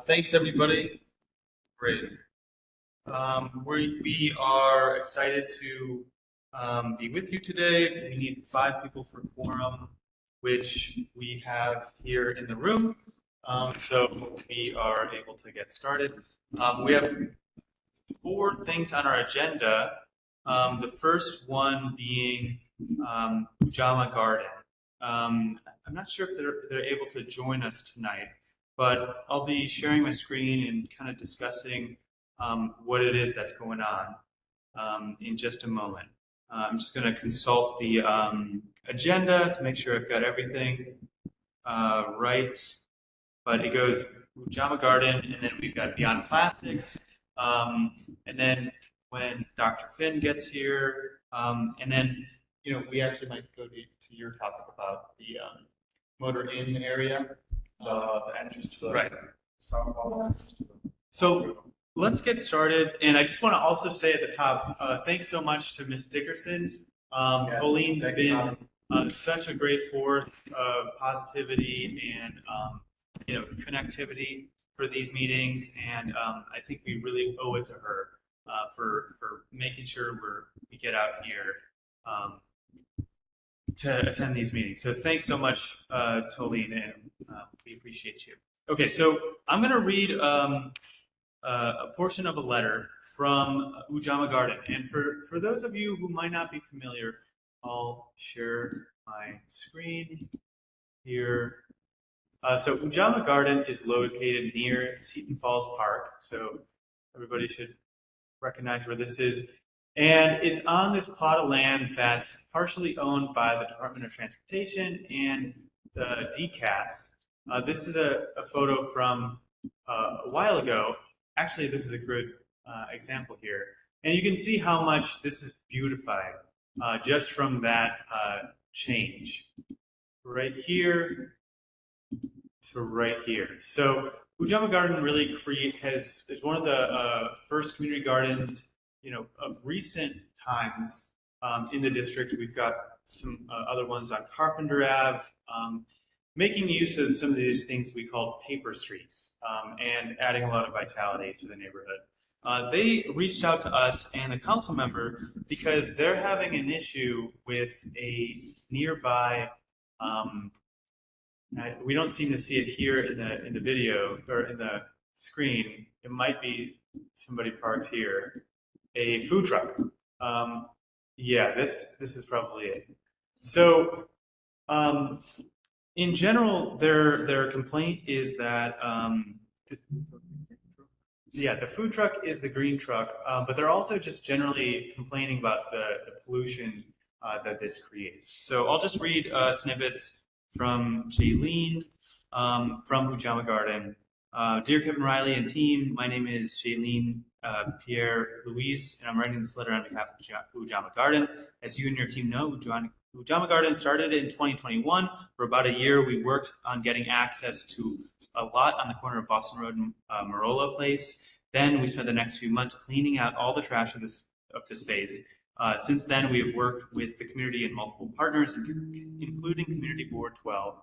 Thanks, everybody. Great. We are excited to be with you today. We need 5 people for quorum, which we have here in the room. So we are able to get started. We have 4 things on our agenda. The first one being Ujama Garden. I'm not sure if they're able to join us tonight, but I'll be sharing my screen and kind of discussing what it is that's going on in just a moment. I'm just going to consult the agenda to make sure I've got everything right. But it goes Ujama Garden, and then we've got Beyond Plastics, and then when Dr. Finn gets here, and then we actually might go to your topic about the motor inn area. The entrance to the Right. south wall. So let's get started. And I just want to also say at the top, thanks so much to Miss Dickerson. Yes, Colleen's thank you, been Tom. such a great force of positivity and connectivity for these meetings, and I think we really owe it to her for making sure we get out here to attend these meetings. So thanks so much, Tolene, and we appreciate you. Okay, so I'm going to read a portion of a letter from Ujama Garden. And for those of you who might not be familiar, I'll share my screen here. So Ujama Garden is located near Seton Falls Park. So everybody should recognize where this is. And it's on this plot of land that's partially owned by the Department of Transportation and the DCAS. This is a photo from a while ago. Actually, this is a good example here. And you can see how much this is beautified just from that change. Right here to right here. So Ujama Garden really is one of the first community gardens, of recent times in the district. We've got some other ones on Carpenter Ave, making use of some of these things we call paper streets and adding a lot of vitality to the neighborhood. They reached out to us and the council member because they're having an issue with a nearby. We don't seem to see it here in the video or in the screen. It might be somebody parked here. A food truck. Yeah, this is probably it. So, in general, their complaint is that the food truck is the green truck, but they're also just generally complaining about the pollution that this creates. So I'll just read snippets from Jaylene from Ujama Garden. Dear Kevin Riley and team, my name is Jaylene Pierre Louise, and I'm writing this letter on behalf of Ujama Garden. As you and your team know, Ujama Garden started in 2021. For about a year, we worked on getting access to a lot on the corner of Boston Road and Marola Place. Then we spent the next few months cleaning out all the trash of the space. Since then, we have worked with the community and multiple partners, including Community Board 12.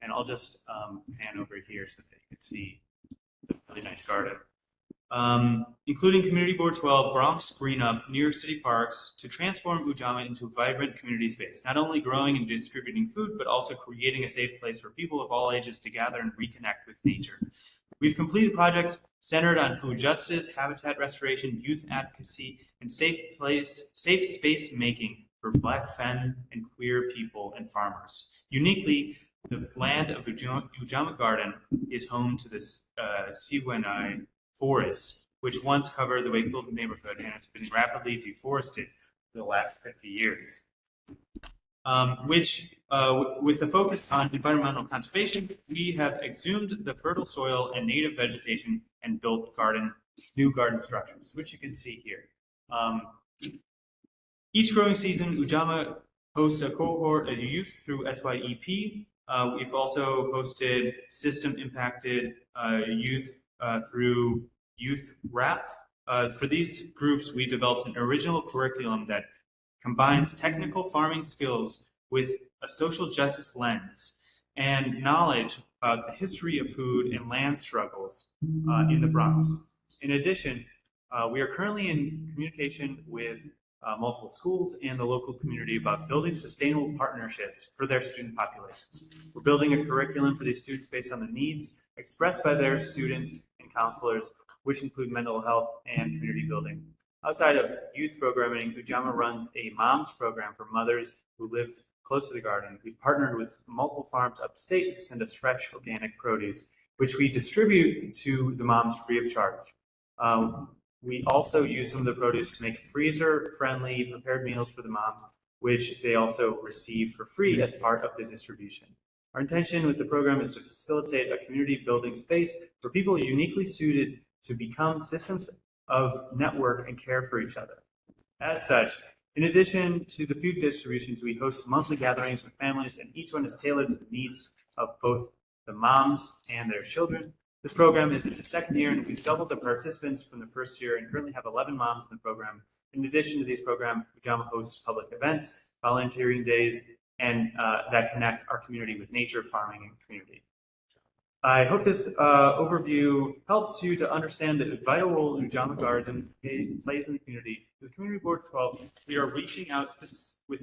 And I'll just pan over here so that you can see the really nice garden. Including Community Board 12, Bronx Green Up, New York City Parks, to transform Ujama into a vibrant community space, not only growing and distributing food, but also creating a safe place for people of all ages to gather and reconnect with nature. We've completed projects centered on food justice, habitat restoration, youth advocacy, and safe space making for Black, femme, and queer people and farmers. Uniquely, the land of Ujama Garden is home to this Siwenai forest, which once covered the Wakefield neighborhood, and it's been rapidly deforested for the last 50 years. With the focus on environmental conservation, we have exhumed the fertile soil and native vegetation and built new garden structures, which you can see here. Each growing season, Ujama hosts a cohort of youth through SYEP. We've also hosted system-impacted youth through Youth Wrap. For these groups, we developed an original curriculum that combines technical farming skills with a social justice lens and knowledge about the history of food and land struggles in the Bronx. In addition, we are currently in communication with multiple schools and the local community about building sustainable partnerships for their student populations. We're building a curriculum for these students based on the needs expressed by their students and counselors, which include mental health and community building. Outside of youth programming, Ujamaa runs a moms program for mothers who live close to the garden. We've partnered with multiple farms upstate to send us fresh organic produce, which we distribute to the moms free of charge. We also use some of the produce to make freezer-friendly prepared meals for the moms, which they also receive for free as part of the distribution. Our intention with the program is to facilitate a community-building space for people uniquely suited to become systems of network and care for each other. As such, in addition to the food distributions, we host monthly gatherings with families, and each one is tailored to the needs of both the moms and their children. This program is in its second year, and we've doubled the participants from the first year and currently have 11 moms in the program. In addition to these programs, Ujamaa hosts public events, volunteering days, and that connect our community with nature, farming, and community. I hope this overview helps you to understand the vital role Ujamaa Garden plays in the community. With Community Board 12, we are reaching out with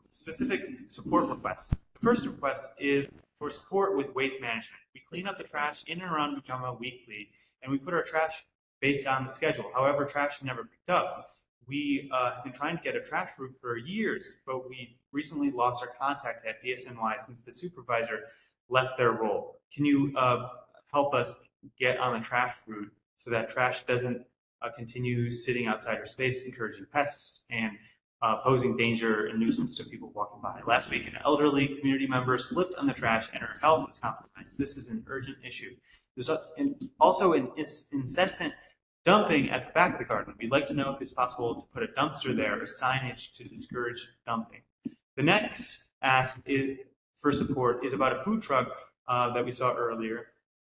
specific support requests. The first request is for support with waste management. We clean up the trash in and around Ujamaa weekly, and we put our trash based on the schedule. However, trash is never picked up. We have been trying to get a trash route for years, but we recently lost our contact at DSNY since the supervisor left their role. Can you help us get on the trash route so that trash doesn't continue sitting outside our space, encouraging pests and posing danger and nuisance to people walking by? Last week, an elderly community member slipped on the trash and her health was compromised. This is an urgent issue. There's also an incessant dumping at the back of the garden. We'd like to know if it's possible to put a dumpster there or signage to discourage dumping. The next ask for support is about a food truck that we saw earlier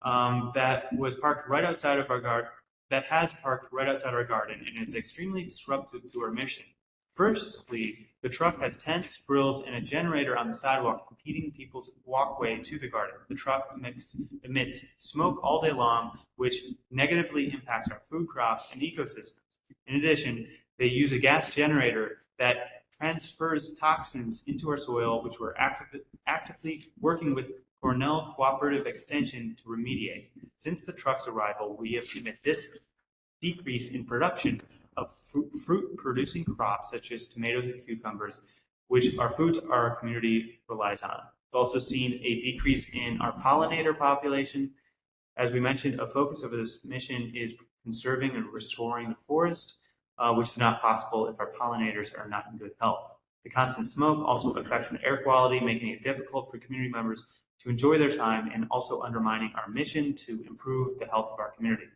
that was parked right outside of our garden, that has parked right outside our garden, and is extremely disruptive to our mission. Firstly, the truck has tents, grills, and a generator on the sidewalk impeding people's walkway to the garden. The truck emits smoke all day long, which negatively impacts our food crops and ecosystems. In addition, they use a gas generator that transfers toxins into our soil, which we're actively working with Cornell Cooperative Extension to remediate. Since the truck's arrival, we have seen a decrease in production of fruit-producing crops such as tomatoes and cucumbers, which are foods our community relies on. We've also seen a decrease in our pollinator population. As we mentioned, a focus of this mission is conserving and restoring the forest, which is not possible if our pollinators are not in good health. The constant smoke also affects the air quality, making it difficult for community members to enjoy their time and also undermining our mission to improve the health of our community.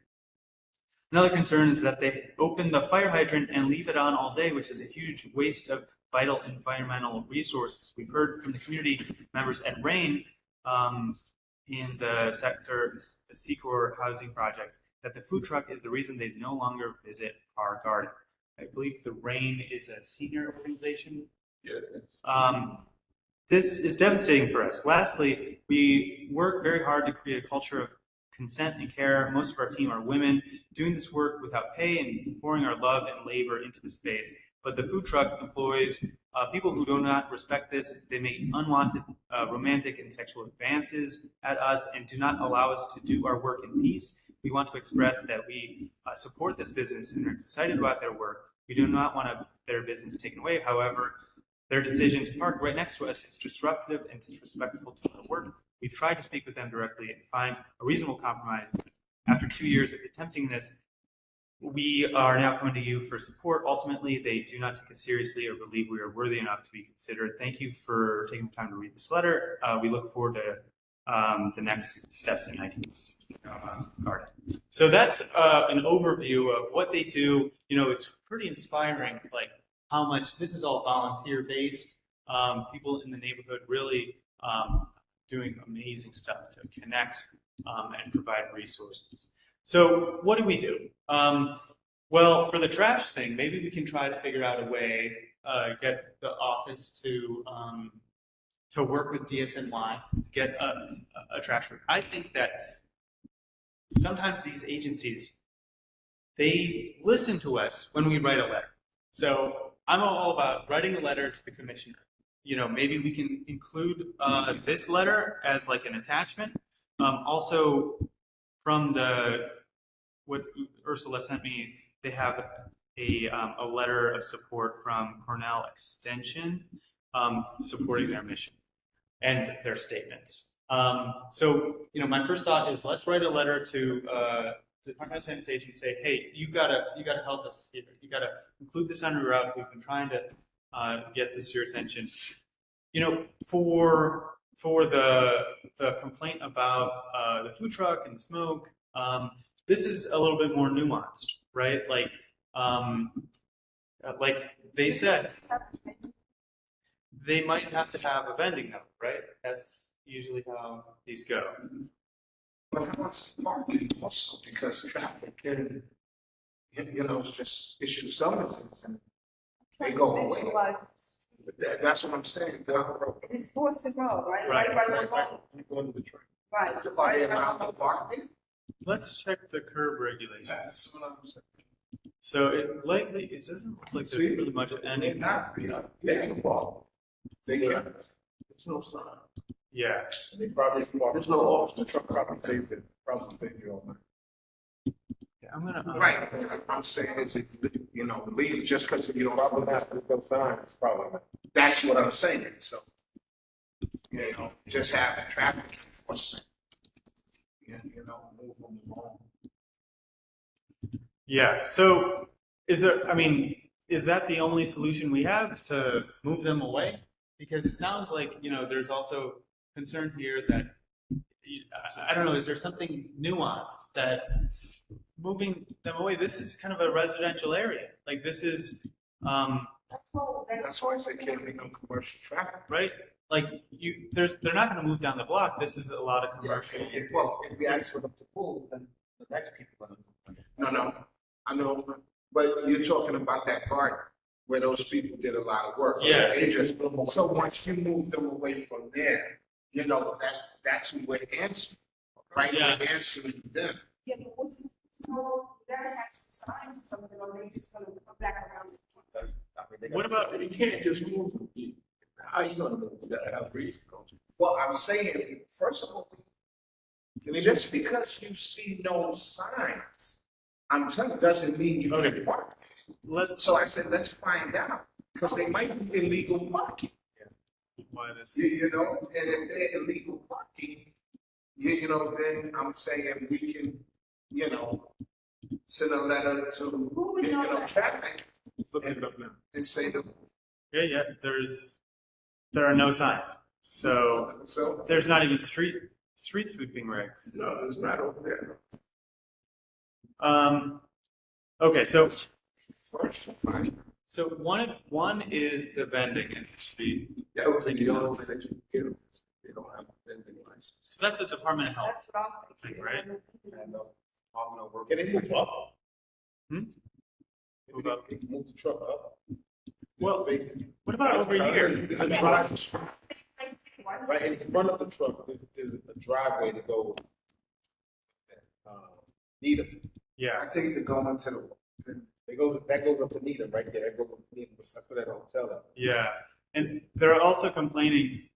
Another concern is that they open the fire hydrant and leave it on all day, which is a huge waste of vital environmental resources. We've heard from the community members at RAIN in the sector Secor housing projects that the food truck is the reason they no longer visit our garden. I believe the RAIN is a senior organization. Yeah, it is. This is devastating for us. Lastly, we work very hard to create a culture of consent and care. Most of our team are women doing this work without pay and pouring our love and labor into the space. But the food truck employs people who do not respect this. They make unwanted romantic and sexual advances at us and do not allow us to do our work in peace. We want to express that we support this business and are excited about their work. We do not want their business taken away. However, their decision to park right next to us is disruptive and disrespectful to our work. We've tried to speak with them directly and find a reasonable compromise. After 2 years of attempting this, we are now coming to you for support. Ultimately, they do not take us seriously or believe we are worthy enough to be considered. Thank you for taking the time to read this letter. We look forward to the next steps in 19th Garden. So that's an overview of what they do. You know, it's pretty inspiring, like how much this is all volunteer based. People in the neighborhood really doing amazing stuff to connect and provide resources. So what do we do? Well, for the trash thing, maybe we can try to figure out a way, get the office to to work with DSNY to get a trash route. I think that sometimes these agencies, they listen to us when we write a letter. So I'm all about writing a letter to the commissioner. You know, maybe we can include this letter as like an attachment. Also, from what Ursula sent me, they have a letter of support from Cornell Extension supporting their mission and their statements. So, you know, my first thought is let's write a letter to Department of Sanitation and say, hey, you gotta help us here. You gotta include this on your route. We've been trying to get this to your attention. You know, for the complaint about the food truck and smoke, this is a little bit more nuanced, right? Like they said, they might have to have a vending number, right? That's usually how these go. But how much parking also, because traffic can, you know, just issue summonses and they go away. That's what I'm saying. It's Boston Road, right? Right. You go into the train. Right. By the amount of parking. Let's check the curb regulations. That's what I'm saying. So it doesn't look like there's really much of They're any. not, you know, they can walk. They can. There's no sign. Yeah. They probably, There's no laws. the truck probably pays it, all night. Yeah, I'm gonna. Right. I'm saying is it, you know, leave just because you don't. Probably has to put those signs, probably. That's what I'm saying. So, you know, just have traffic enforcement. You know, move them along. Yeah. So is that the only solution we have to move them away? Because it sounds like, you know, there's also concern here that, I don't know, is there something nuanced that moving them away, this is kind of a residential area. Like this is, That's why I say can't be no commercial traffic. right? Like they're not going to move down the block. This is a lot of commercial. Well, if we ask for them to move, then the next people are going to No, I know, but you're talking about that part where those people did a lot of work. Yeah. They just, so once you move them away from there, you know, that's who we're answering, right? Yeah. We're answering them. Yeah, but what's more, gotta have some signs or something, or they just gonna come back around. That's, I mean, they What about, You can't just move them. How you gonna move? You gotta have reason, don't you? Well, I'm saying, first of all, just because you see no signs, I'm telling you, doesn't mean you Okay. can park. let's, So I said, let's find out, because they might be illegal parking. why this? You know, and if they're illegal parking, you know, then I'm saying we can, you know, send a letter to, Who would you know know, that? traffic Look it up now. and say that. Yeah, there are no signs. So So, there's not even street sweeping regs. no, it's not over there. Okay, so First, fine. one is the vending industry. That would take the only section, you know, they don't have a vending license. So that's the Department of Health. That's what I'm thinking. Right. and I'm gonna work. Can they move up? Hmm? Move up. Move the truck up. Well, Basically, what about over here? there's a drive, right in front of the truck, there's a driveway to go. Needham. Yeah. I think they're going to the, That goes up to Needham, right there. That goes up to Needham. That's where that hotel is. Yeah, and they're also complaining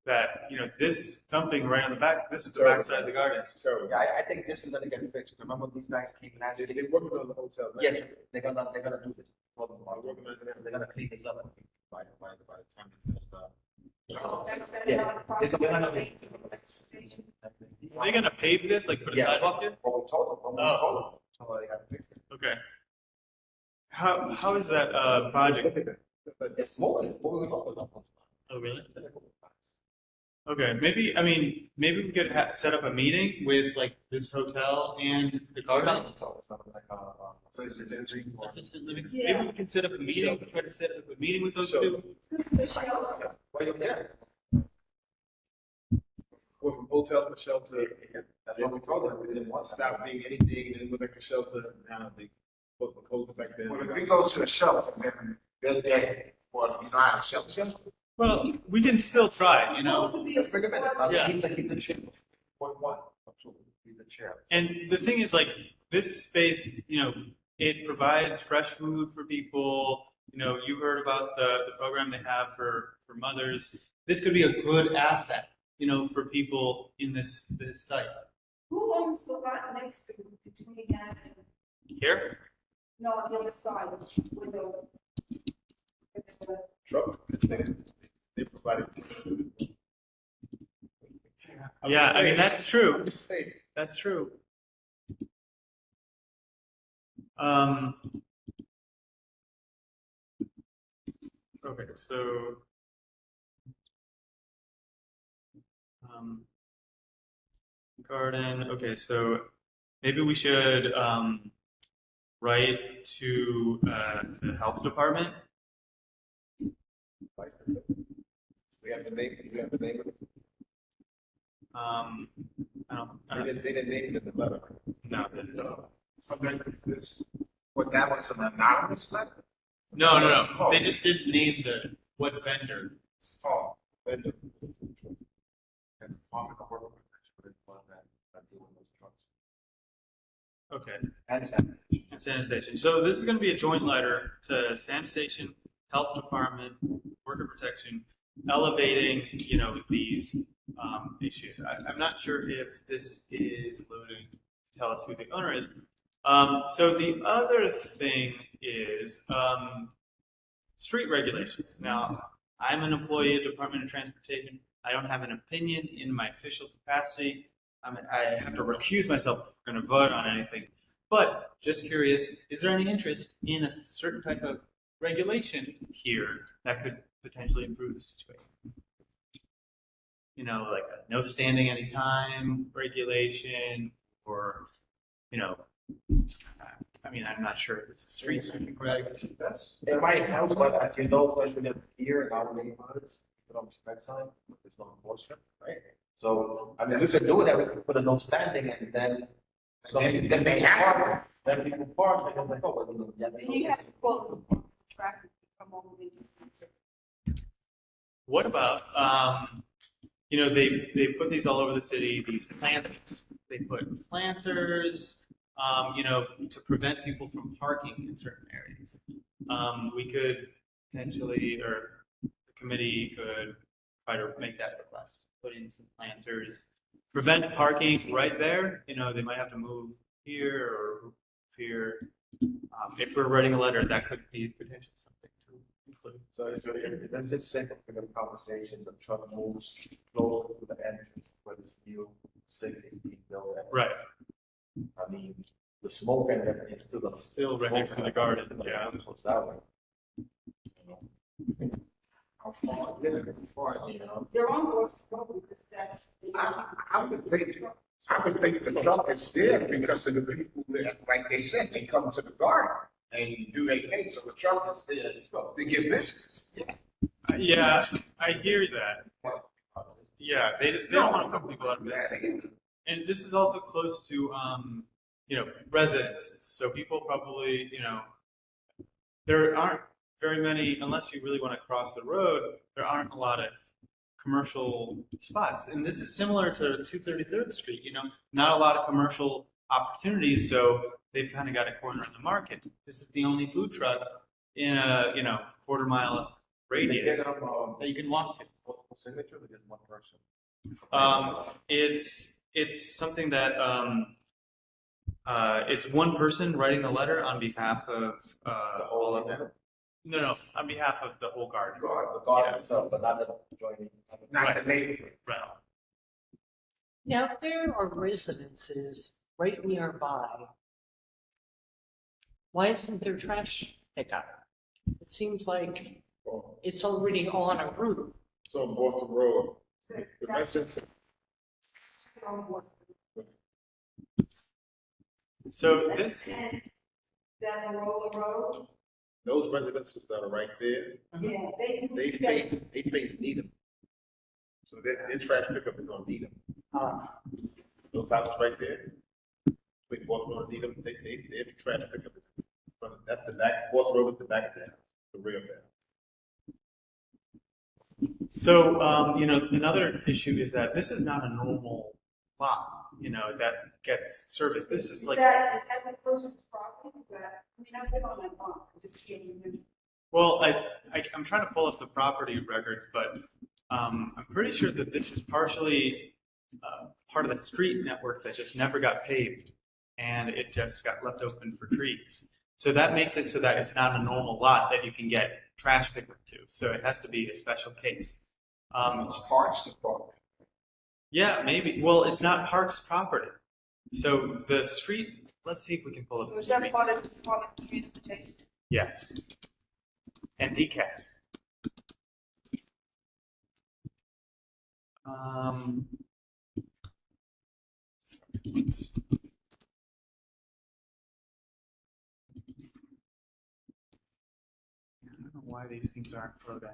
that, you know, this dumping right on the back, this is the back side of the garden. It's terrible. Yeah, I think this is gonna get fixed. Remember these guys came and asked. They're working on the hotel. Right? Yes, they're gonna do this. They're working on it. They're gonna clean this up, I think, by the time we finish the. That's Yeah. It's gonna be- Are they gonna pave this, like put a Yeah. sidewalk here? What we told them, so they gotta fix it. Okay. How is that project? Look at that. It's moving. Oh, really? Okay, maybe we could set up a meeting with like this hotel and the garden. Assisted living. Yeah. Maybe we can set up a meeting. Try to set up a meeting with those two. From hotel to shelter. That's what we told them. We didn't want to stop being anything, and then went back to shelter. Now they put the clothes back there. well, if we go to the shelter, then they're dead. Well, you know how the shelter. Well, we can still try, you know. Supposed to be a Just wait a minute, support- Yeah. keep the chair. Point one, absolutely, he's the chair. And the thing is, like, this space, you know, it provides fresh food for people. You know, you heard about the program they have for mothers. This could be a good asset, you know, for people in this site. Who owns the lot next to between that and, Here? no, on the other side with the. Truck, they provided. Yeah, I mean, that's true. I'm just saying. That's true. Okay, so garden. Okay, so maybe we should write to the health department. We have the name, we have the name of it. I don't. They didn't name it in the letter. No, But that was an anonymous letter? no. Oh. They just didn't name the what vendor. Oh, Vendor. And Department of Work Protection, but it's one of that deal with those trucks. Okay. And sanitation. And sanitation. So this is going to be a joint letter to sanitation, health department, worker protection, elevating, you know, these issues. I'm not sure if this is loading to tell us who the owner is. So the other thing is street regulations. Now, I'm an employee at Department of Transportation. I don't have an opinion in my official capacity. I have to recuse myself if we're going to vote on anything. But just curious, is there any interest in a certain type of regulation here that could potentially improve the situation? You know, like a no standing anytime regulation, or, you know, I mean, I'm not sure if it's a street sweeping reg. It might help, but as you know, especially here in our neighborhoods, you don't respect sign, there's no enforcement, right? So, I mean, we could do that, we could put a no standing and then. then they have. Then people park, because like, oh, well, yeah. Then you have to call the traffic to come over and do it. What about, you know, they put these all over the city, these planters. They put planters, you know, to prevent people from parking in certain areas. We could potentially, or the committee could try to make that request, put in some planters, prevent parking right there. You know, they might have to move here or here. If we're writing a letter, that could be potentially something to include. So let's just say that for the conversation, the truck moves closer to the entrance where this new city is being built. Right. I mean, the smoke and everything is Still right next to the garden, yeah. So that way. How far, you know? They're on Boston Road because that's. I would think the truck is there because of the people that, like they said, they come to the garden and do their thing, so the truck is there to get business. Yeah, I hear that. Yeah, they don't want to put people out of business. And this is also close to, you know, residences. So people probably, you know, there aren't very many, unless you really want to cross the road, there aren't a lot of commercial spots. And this is similar to 233rd Street, you know, not a lot of commercial opportunities. So they've kind of got a corner in the market. This is the only food truck in a, you know, quarter-mile radius that you can walk to. Signature or just one person? It's something that it's one person writing the letter on behalf of all of them. No, on behalf of the whole garden. The garden itself, but not the joining. Not the neighborhood. Right. Now, if there are residences right nearby, why isn't there trash pickup? It seems like it's already on a route. So on Boston Road, the That's residents, on Boston. So this, That Roller Road, those residences that are right there, yeah, they do. they face Needham. So their trash pickup is on Needham. Those houses right there, between Boston Road and Needham, their trash pickup is in front of, that's the back, Boston Road is the back of the house, the rear of that. So, another issue is that this is not a normal lot, that gets service. This is like, is that the person's property? Is that, I mean, I've been on that lot, I just can't remember. well, I'm trying to pull up the property records, but I'm pretty sure that this is partially part of the street network that just never got paved, and it just got left open for trees. So that makes it so that it's not a normal lot that you can get trash pickup to. So it has to be a special case. It's parts department. Yeah, maybe. Well, it's not Parks property. So the street, let's see if we can pull up the Was that street. part of transportation? Yes. And DCAS. Sorry. I don't know why these things aren't loading.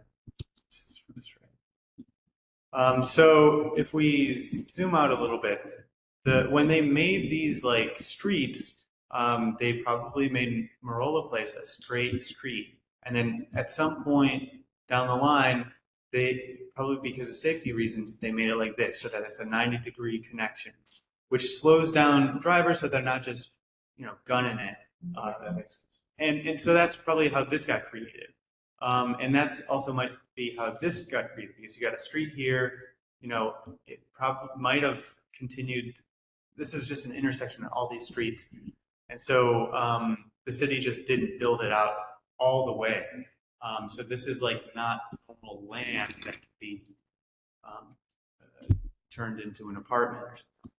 This is frustrating. So if we zoom out a little bit, when they made these like streets, they probably made Marola Place a straight street, and then at some point down the line, they probably because of safety reasons they made it like this, so that it's a 90-degree connection, which slows down drivers so they're not just gunning it. That makes sense. And so that's probably how this got created. And that's also might be how this got created because you got a street here, it probably might have continued. This is just an intersection of all these streets. And so the city just didn't build it out all the way. So this is like not normal land that could be turned into an apartment or something.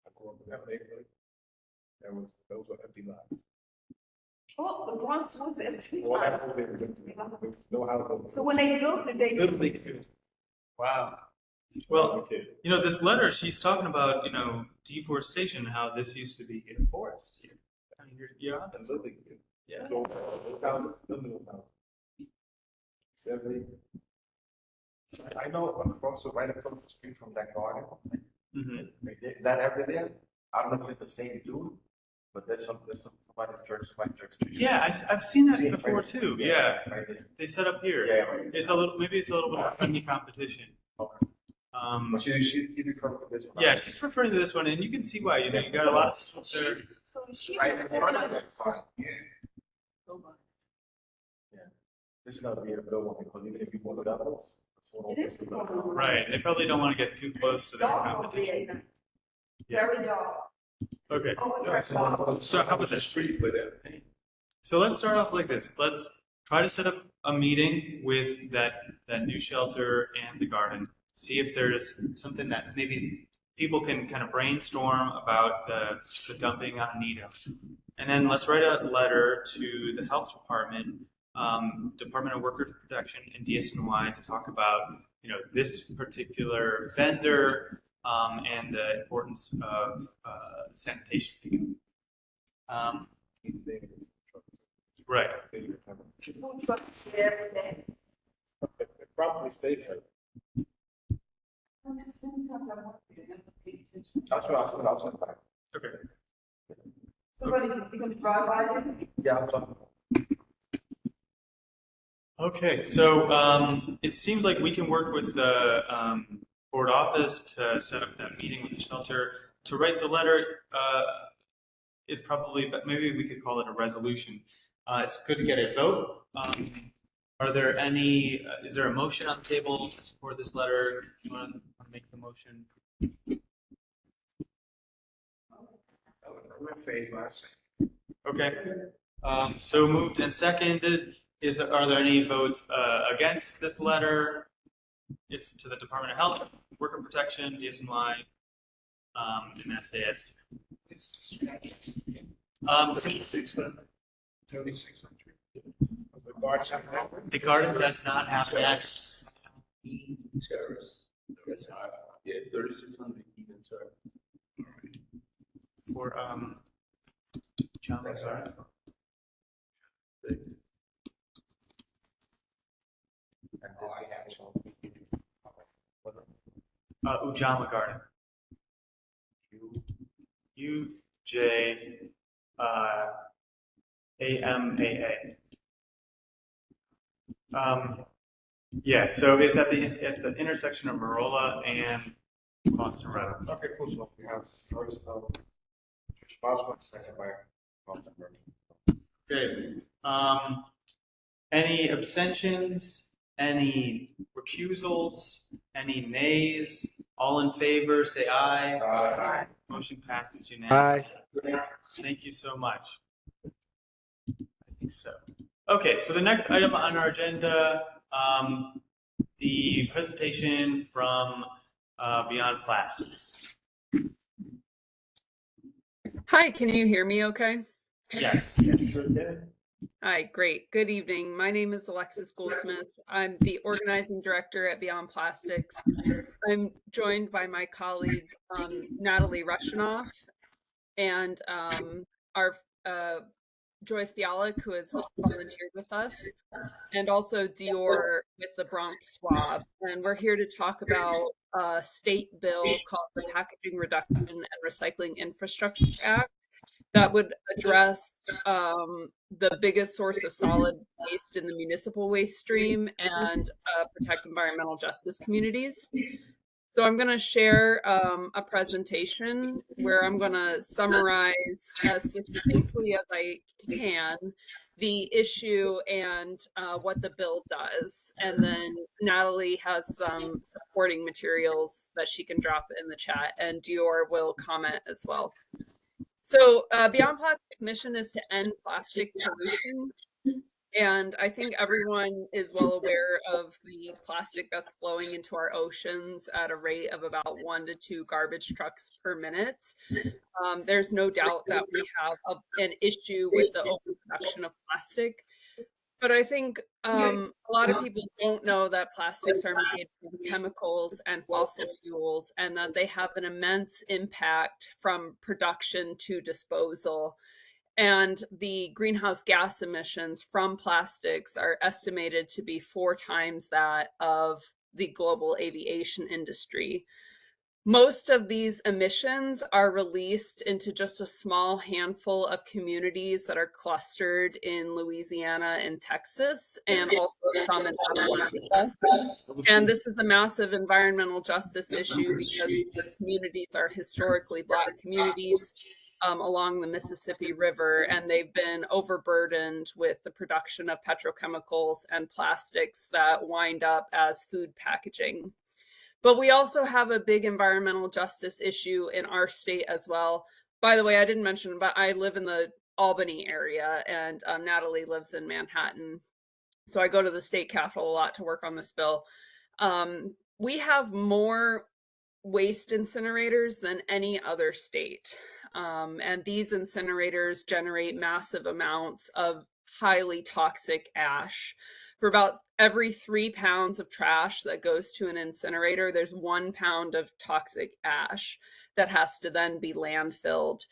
I grew up in that neighborhood. Those were empty lots. Oh, the Bronx was empty. All that whole neighborhood was empty. No house. So when they built it, they just, Literally. Wow. Well, Okay. this letter, she's talking about, deforestation, how this used to be a forest here. I mean, you're on That's to literally. Yeah. So, those houses, still no house. 70. I know right across the street from that garden, Mhm. that area there, I don't know if it's the same dude, but there's somebody's church. Yeah, I've seen that See it before right- too. Yeah. Right there. They set up here. Yeah, right. It's maybe it's a little bit of friendly competition. Okay. Um, But she referred to this one. yeah, she's referring to this one, and you can see why. You got a lot of stuff there. so she. Right in front of that part, yeah. This is gonna be a good one because even if you pull it up, it's It is cool. Right. They probably don't want to get too close to their Dark over competition. there, Yeah. very dark. Okay. Always very dark. So how about this? Street with that. So let's start off like this. Let's try to set up a meeting with that new shelter and the garden. See if there's something that maybe people can kind of brainstorm about the dumping on Needham. And then let's write a letter to the health department, Department of Workers Protection and DSNY to talk about this particular vendor and the importance of sanitation pickup. Right. Food trucks there every day. Probably stay there. And it's many times I want to pay attention. That's what I was saying. Okay. Somebody, you gonna drive by there? Yeah, I was talking. Okay, so it seems like we can work with the board office to set up that meeting with the shelter. To write the letter is probably, but maybe we could call it a resolution. It's good to get a vote. Are there any, is there a motion on the table to support this letter? You want to make the motion? I'm in favor, I say. Okay. So moved and seconded. Are there any votes against this letter? It's to the Department of Health, Worker Protection, DSNY, and that's it. It's So 3600. The guards have that. the garden does not have an address. Terrace. Yeah, 3600 even terrace. For John Lazar. Ujama Garden. UJAMAA. Yeah, so it's at the intersection of Marola and Boston Road. Okay, cool. So we have first, Tricia Boswell, second by Boston Road. Good. Any abstentions? Any recusals? Any nays? All in favor, say aye. Aye. Motion passes unanimously. Aye. Thank you so much. I think so. Okay, so the next item on our agenda, the presentation from Beyond Plastics. Hi, can you hear me okay? Yes. Hi, great. Good evening. My name is Alexis Goldsmith. I'm the organizing director at Beyond Plastics. I'm joined by my colleague, Natalie Rushinoff, and our Joyce Bialik, who has volunteered with us, and also Dior with the Bronx Swab. And we're here to talk about a state bill called the Packaging Reduction and Recycling Infrastructure Act that would address the biggest source of solid waste in the municipal waste stream and protect environmental justice communities. So I'm going to share a presentation where I'm going to summarize as succinctly as I can the issue and what the bill does. And then Natalie has some supporting materials that she can drop in the chat, and Dior will comment as well. So Beyond Plastic's mission is to end plastic pollution. And I think everyone is well aware of the plastic that's flowing into our oceans at a rate of about 1 to 2 garbage trucks per minute. There's no doubt that we have an issue with the overproduction of plastic. But I think a lot of people don't know that plastics are made from chemicals and fossil fuels, and that they have an immense impact from production to disposal. And the greenhouse gas emissions from plastics are estimated to be 4 times that of the global aviation industry. Most of these emissions are released into just a small handful of communities that are clustered in Louisiana and Texas, and also some in Appalachia. And this is a massive environmental justice issue because these communities are historically Black communities along the Mississippi River, and they've been overburdened with the production of petrochemicals and plastics that wind up as food packaging. But we also have a big environmental justice issue in our state as well. By the way, I didn't mention, but I live in the Albany area, and Natalie lives in Manhattan. So I go to the state capitol a lot to work on this bill. We have more waste incinerators than any other state. And these incinerators generate massive amounts of highly toxic ash. For about every 3 pounds of trash that goes to an incinerator, there's 1 pound of toxic ash that has to then be landfilled.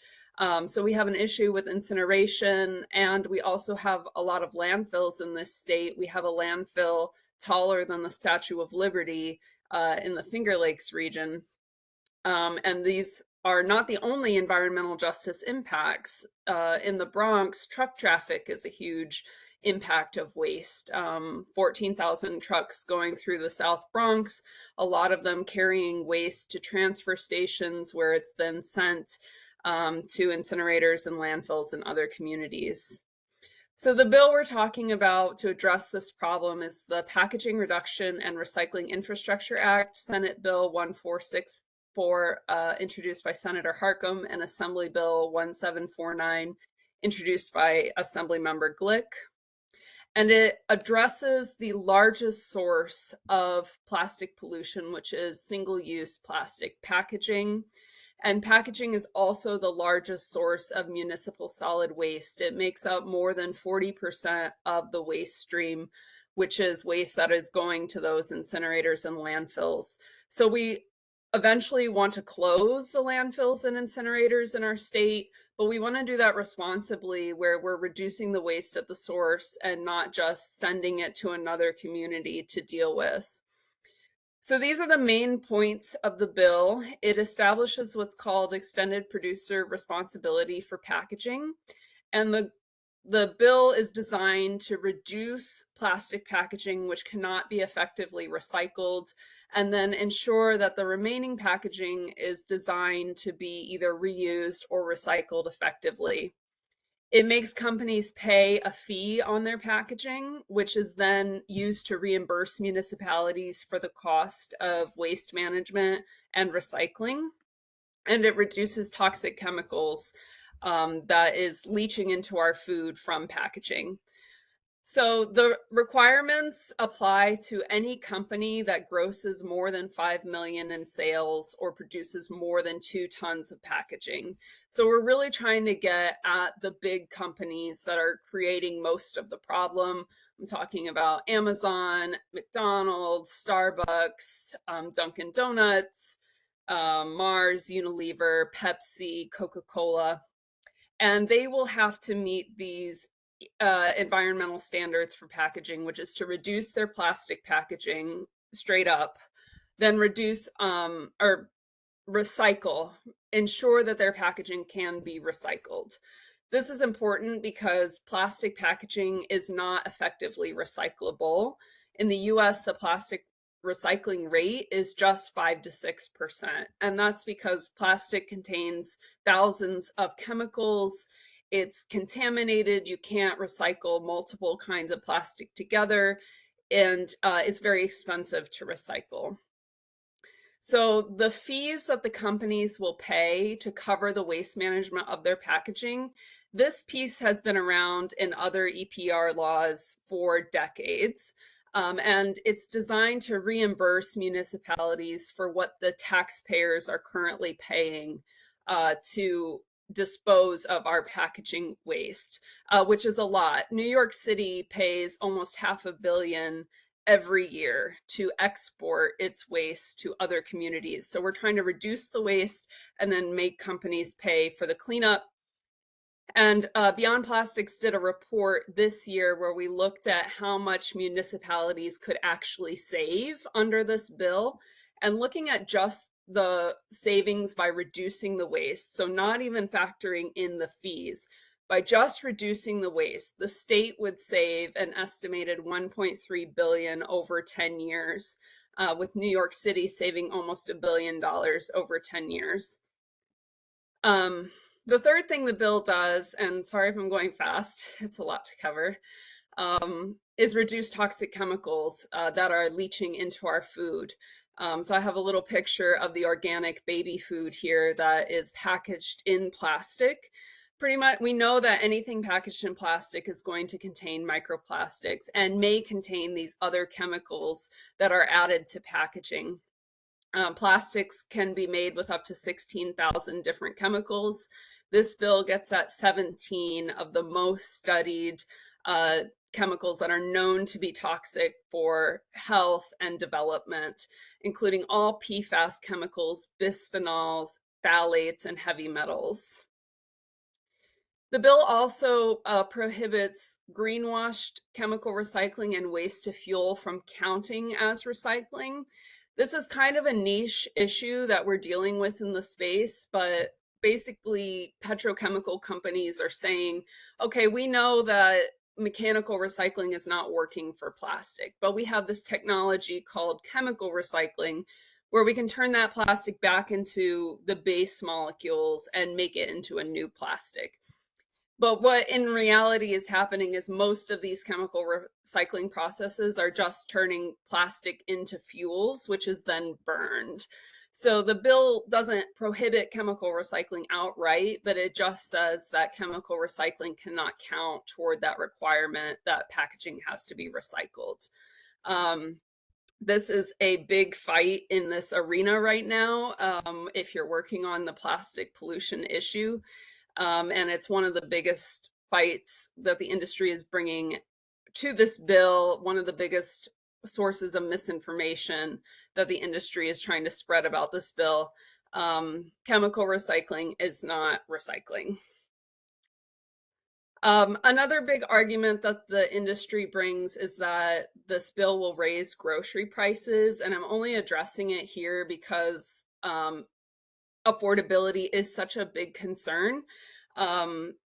So we have an issue with incineration, and we also have a lot of landfills in this state. We have a landfill taller than the Statue of Liberty in the Finger Lakes region. And these are not the only environmental justice impacts. In the Bronx, truck traffic is a huge impact of waste. 14,000 trucks going through the South Bronx, a lot of them carrying waste to transfer stations where it's then sent to incinerators and landfills in other communities. So the bill we're talking about to address this problem is the Packaging Reduction and Recycling Infrastructure Act, Senate Bill 1464, introduced by Senator Harckham, and Assembly Bill 1749, introduced by Assemblymember Glick. And it addresses the largest source of plastic pollution, which is single-use plastic packaging. And packaging is also the largest source of municipal solid waste. It makes up more than 40% of the waste stream, which is waste that is going to those incinerators and landfills. So we eventually want to close the landfills and incinerators in our state, but we want to do that responsibly, where we're reducing the waste at the source and not just sending it to another community to deal with. So these are the main points of the bill. It establishes what's called extended producer responsibility for packaging. And the the bill is designed to reduce plastic packaging, which cannot be effectively recycled, and then ensure that the remaining packaging is designed to be either reused or recycled effectively. It makes companies pay a fee on their packaging, which is then used to reimburse municipalities for the cost of waste management and recycling. And it reduces toxic chemicals that is leaching into our food from packaging. So the requirements apply to any company that grosses more than 5 million in sales or produces more than 2 tons of packaging. So we're really trying to get at the big companies that are creating most of the problem. I'm talking about Amazon, McDonald's, Starbucks, Dunkin' Donuts, Mars, Unilever, Pepsi, Coca-Cola, and they will have to meet these environmental standards for packaging, which is to reduce their plastic packaging straight up, then reduce or recycle, ensure that their packaging can be recycled. This is important because plastic packaging is not effectively recyclable. In the US, the plastic recycling rate is just 5 to 6%. And that's because plastic contains thousands of chemicals. It's contaminated. You can't recycle multiple kinds of plastic together. And it's very expensive to recycle. So the fees that the companies will pay to cover the waste management of their packaging, this piece has been around in other EPR laws for decades. And it's designed to reimburse municipalities for what the taxpayers are currently paying to dispose of our packaging waste, which is a lot. New York City pays almost $500 million every year to export its waste to other communities. So we're trying to reduce the waste and then make companies pay for the cleanup. And Beyond Plastics did a report this year where we looked at how much municipalities could actually save under this bill, and looking at just the savings by reducing the waste, so not even factoring in the fees. By just reducing the waste, the state would save an estimated $1.3 billion over 10 years, with New York City saving almost $1 billion over 10 years. The third thing the bill does, and sorry if I'm going fast, it's a lot to cover, is reduce toxic chemicals that are leaching into our food. So I have a little picture of the organic baby food here that is packaged in plastic. Pretty much, we know that anything packaged in plastic is going to contain microplastics and may contain these other chemicals that are added to packaging. Plastics can be made with up to 16,000 different chemicals. This bill gets at 17 of the most studied chemicals that are known to be toxic for health and development, including all PFAS chemicals, bisphenols, phthalates, and heavy metals. The bill also prohibits greenwashed chemical recycling and waste to fuel from counting as recycling. This is kind of a niche issue that we're dealing with in the space, but basically petrochemical companies are saying, okay, we know that mechanical recycling is not working for plastic, but we have this technology called chemical recycling where we can turn that plastic back into the base molecules and make it into a new plastic. But what in reality is happening is most of these chemical recycling processes are just turning plastic into fuels, which is then burned. So the bill doesn't prohibit chemical recycling outright, but it just says that chemical recycling cannot count toward that requirement that packaging has to be recycled. This is a big fight in this arena right now if you're working on the plastic pollution issue. And it's one of the biggest fights that the industry is bringing to this bill, one of the biggest sources of misinformation that the industry is trying to spread about this bill. Chemical recycling is not recycling. Another big argument that the industry brings is that this bill will raise grocery prices, and I'm only addressing it here because affordability is such a big concern.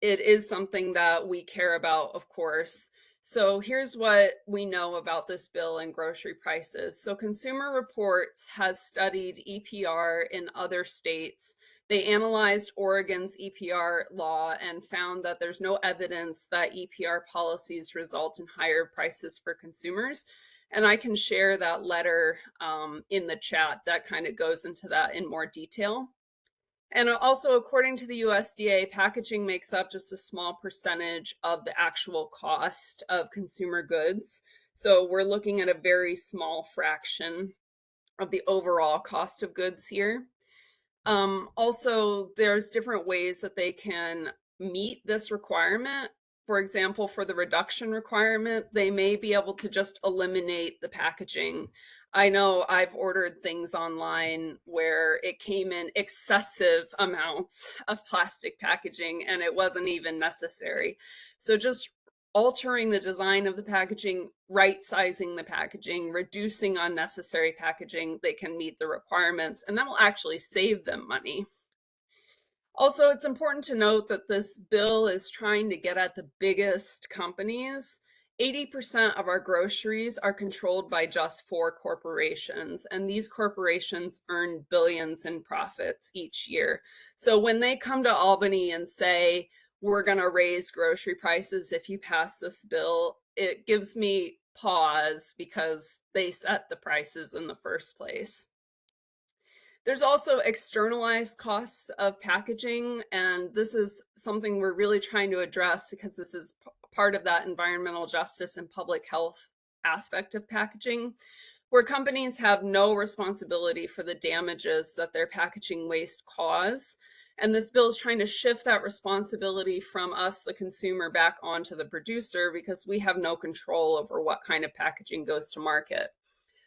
it is something that we care about, of course. So here's what we know about this bill and grocery prices. So Consumer Reports has studied EPR in other states. They analyzed Oregon's EPR law and found that there's no evidence that EPR policies result in higher prices for consumers. And I can share that letter in the chat that kind of goes into that in more detail. And also, according to the USDA, packaging makes up just a small percentage of the actual cost of consumer goods. So we're looking at a very small fraction of the overall cost of goods here. Also, there's different ways that they can meet this requirement. For example, for the reduction requirement, they may be able to just eliminate the packaging. I know I've ordered things online where it came in excessive amounts of plastic packaging and it wasn't even necessary. So just altering the design of the packaging, right sizing the packaging, reducing unnecessary packaging, they can meet the requirements, and that will actually save them money. Also, it's important to note that this bill is trying to get at the biggest companies. 80% of our groceries are controlled by just 4 corporations, and these corporations earn billions in profits each year. So when they come to Albany and say, we're going to raise grocery prices if you pass this bill, it gives me pause because they set the prices in the first place. There's also externalized costs of packaging, and this is something we're really trying to address because this is part of that environmental justice and public health aspect of packaging, where companies have no responsibility for the damages that their packaging waste cause. And this bill is trying to shift that responsibility from us, the consumer, back onto the producer because we have no control over what kind of packaging goes to market.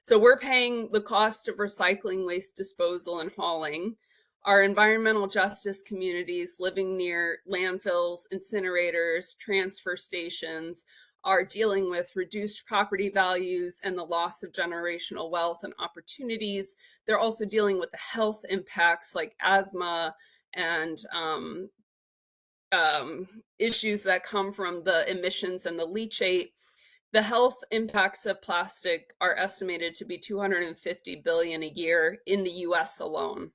So we're paying the cost of recycling, waste disposal, and hauling. Our environmental justice communities living near landfills, incinerators, transfer stations are dealing with reduced property values and the loss of generational wealth and opportunities. They're also dealing with the health impacts like asthma and issues that come from the emissions and the leachate. The health impacts of plastic are estimated to be 250 billion a year in the US alone.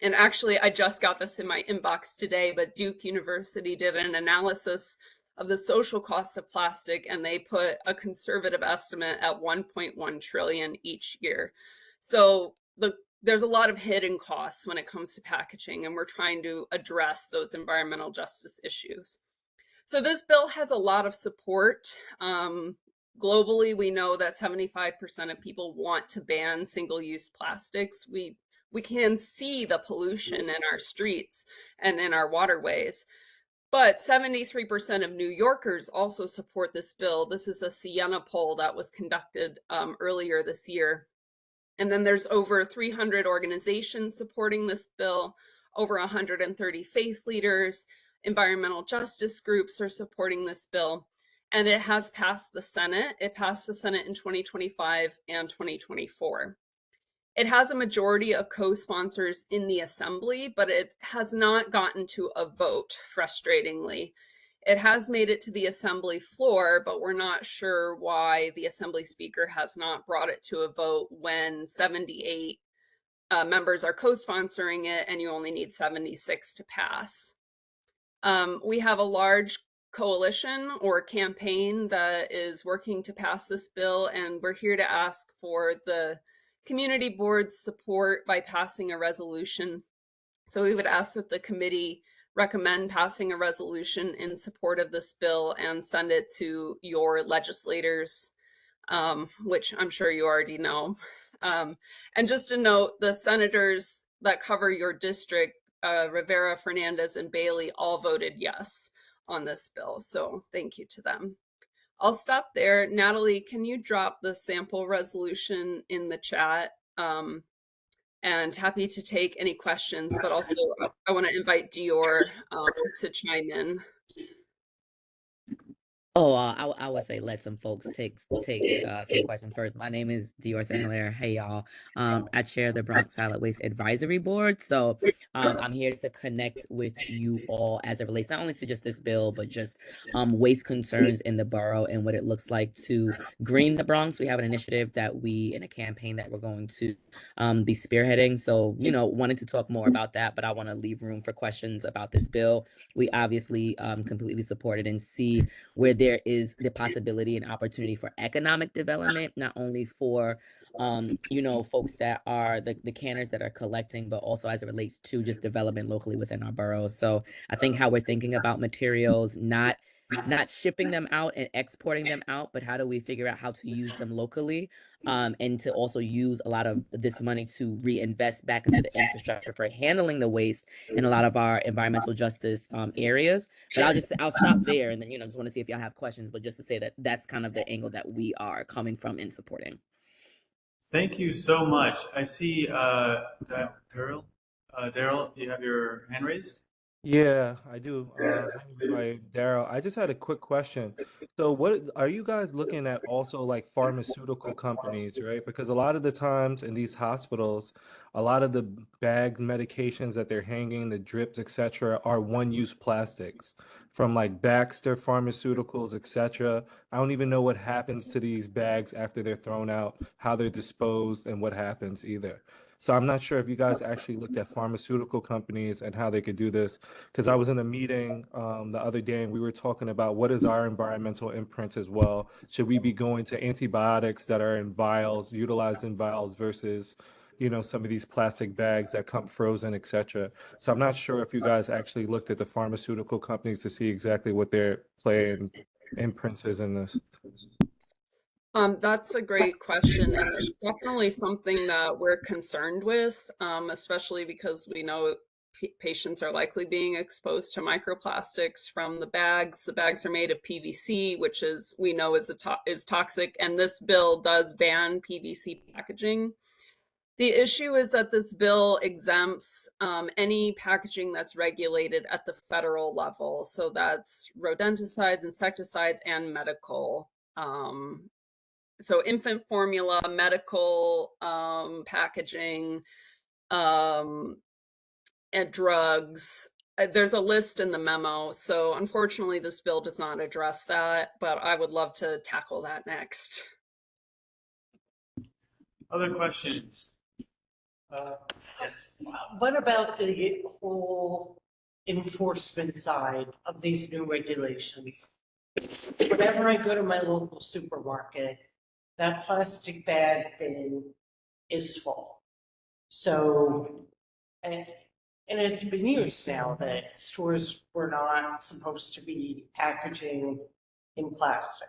And actually, I just got this in my inbox today, but Duke University did an analysis of the social cost of plastic, and they put a conservative estimate at 1.1 trillion each year. So there's a lot of hidden costs when it comes to packaging, and we're trying to address those environmental justice issues. So this bill has a lot of support. Globally, we know that 75% of people want to ban single-use plastics. We can see the pollution in our streets and in our waterways. But 73% of New Yorkers also support this bill. This is a Siena poll that was conducted earlier this year. And then there's over 300 organizations supporting this bill, over 130 faith leaders, environmental justice groups are supporting this bill, and it has passed the Senate. It passed the Senate in 2025 and 2024. It has a majority of co-sponsors in the Assembly, but it has not gotten to a vote, frustratingly. It has made it to the Assembly floor, but we're not sure why the Assembly Speaker has not brought it to a vote when 78 members are co-sponsoring it and you only need 76 to pass. We have a large coalition or campaign that is working to pass this bill, and we're here to ask for the community board's support by passing a resolution. So we would ask that the committee recommend passing a resolution in support of this bill and send it to your legislators, which I'm sure you already know. And just a note, the senators that cover your district, Rivera, Fernandez, and Bailey, all voted yes on this bill. So thank you to them. I'll stop there. Natalie, can you drop the sample resolution in the chat? And happy to take any questions, but also I want to invite Dior to chime in. Oh, I would say let some folks take some questions first. My name is Dior St. Hilaire. Hey y'all. I chair the Bronx Solid Waste Advisory Board. So I'm here to connect with you all as it relates not only to just this bill, but just waste concerns in the borough and what it looks like to green the Bronx. We have an initiative that we in a campaign that we're going to be spearheading. So, wanted to talk more about that, but I want to leave room for questions about this bill. We obviously completely support it and see where there is the possibility and opportunity for economic development, not only for folks that are the canners that are collecting, but also as it relates to just development locally within our boroughs. So I think how we're thinking about materials, not shipping them out and exporting them out, but how do we figure out how to use them locally, and to also use a lot of this money to reinvest back into the infrastructure for handling the waste in a lot of our environmental justice areas. But I'll stop there, and then just want to see if y'all have questions. But just to say that that's kind of the angle that we are coming from in supporting. Thank you so much. I see Daryl. Daryl, you have your hand raised. Yeah, I do. Hi everybody, Daryl. I just had a quick question. So, what are you guys looking at also like pharmaceutical companies, right? Because a lot of the times in these hospitals, a lot of the bag medications that they're hanging, the drips, etc., are one-use plastics from like Baxter Pharmaceuticals, etc. I don't even know what happens to these bags after they're thrown out, how they're disposed, and what happens either. So I'm not sure if you guys actually looked at pharmaceutical companies and how they could do this, because I was in a meeting the other day and we were talking about what is our environmental imprint as well. Should we be going to antibiotics that are in vials, utilized in vials versus, some of these plastic bags that come frozen, etc. So I'm not sure if you guys actually looked at the pharmaceutical companies to see exactly what their play and imprints is in this. That's a great question, and it's definitely something that we're concerned with, especially because we know patients are likely being exposed to microplastics from the bags. The bags are made of PVC, which we know is toxic, and this bill does ban PVC packaging. The issue is that this bill exempts any packaging that's regulated at the federal level, so that's rodenticides, insecticides, and medical. So infant formula, medical packaging, and drugs. There's a list in the memo. So unfortunately, this bill does not address that, but I would love to tackle that next. Other questions? Yes. What about the whole enforcement side of these new regulations? Whenever I go to my local supermarket, that plastic bag bin is full. So, and it's been years now that stores were not supposed to be packaging in plastic.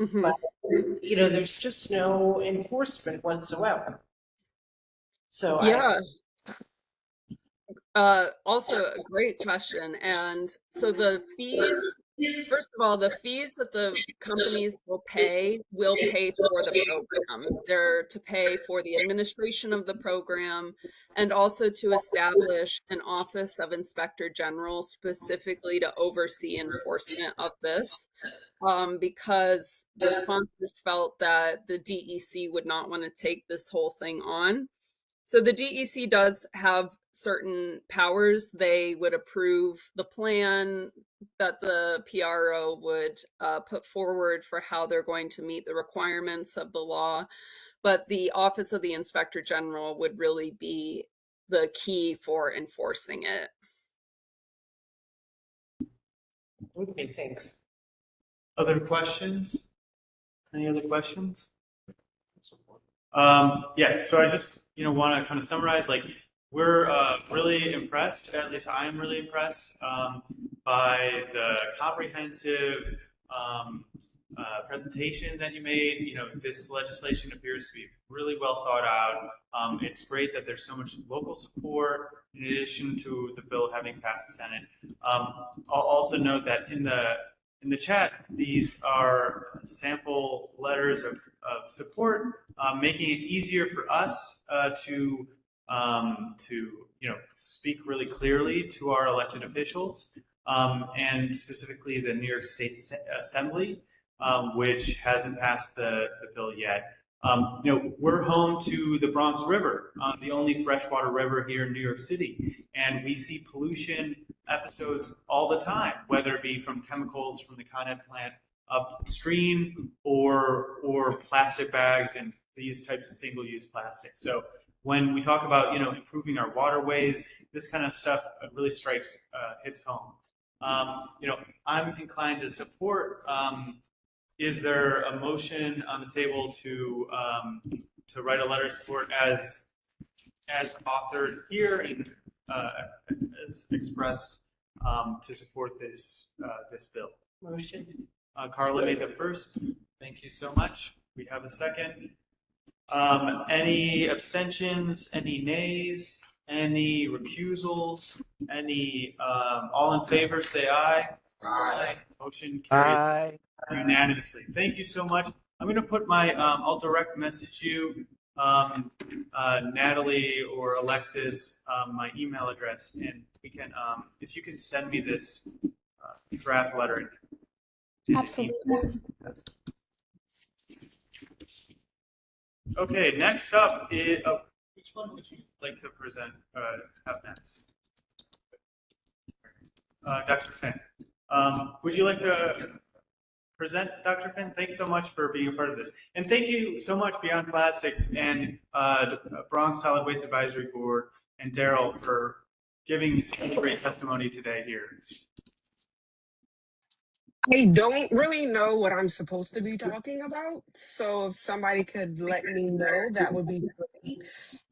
Mhm. But, there's just no enforcement whatsoever. So Yeah. Also a great question. And so the fees, first of all, the fees that the companies will pay for the program. They're to pay for the administration of the program and also to establish an Office of Inspector General specifically to oversee enforcement of this. Because the sponsors felt that the DEC would not want to take this whole thing on. So the DEC does have certain powers. They would approve the plan that the PRO would put forward for how they're going to meet the requirements of the law. But the Office of the Inspector General would really be the key for enforcing it. okay, thanks. Other questions? Any other questions? Yes, so I just want to kind of summarize. Like, we're really impressed. At least I'm really impressed by the comprehensive presentation that you made. This legislation appears to be really well thought out. It's great that there's so much local support in addition to the bill having passed the Senate. I'll also note that in the chat, these are sample letters of support, making it easier for us to speak really clearly to our elected officials. and specifically the New York State Assembly, which hasn't passed the bill yet. We're home to the Bronx River, the only freshwater river here in New York City, and we see pollution episodes all the time, whether it be from chemicals from the Con Ed plant upstream or plastic bags and these types of single-use plastics. So when we talk about improving our waterways, this kind of stuff really hits home. I'm inclined to support. Is there a motion on the table to write a letter of support as authored here and as expressed to support this bill? Motion. Carla made the first. Thank you so much. We have a second. Any abstentions? Any nays? Any recusals? Any all in favor? Say aye. Aye. Motion carries Aye. unanimously. Thank you so much. I'm going to put my, I'll direct message you, Natalie or Alexis, my email address, and we can, if you can send me this draft letter. Absolutely. Okay, next up is, which one would you like to present, have next? Dr. Finn. Would you like to present, Dr. Finn? Thanks so much for being a part of this. And thank you so much, Beyond Plastics and Bronx Solid Waste Advisory Board and Daryl for giving some great testimony today here. I don't really know what I'm supposed to be talking about, so if somebody could let me know, that would be great.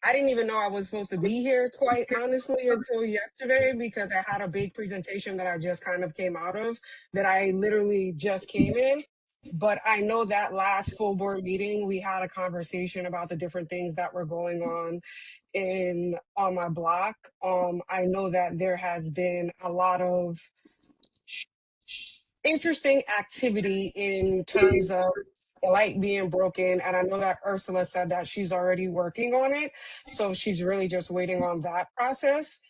I didn't even know I was supposed to be here, quite honestly, until yesterday, because I had a big presentation that I just kind of came out of, that I literally just came in. But I know that last full board meeting, we had a conversation about the different things that were going on my block. I know that there has been a lot of interesting activity in terms of the light being broken. And I know that Ursula said that she's already working on it. So she's really just waiting on that process,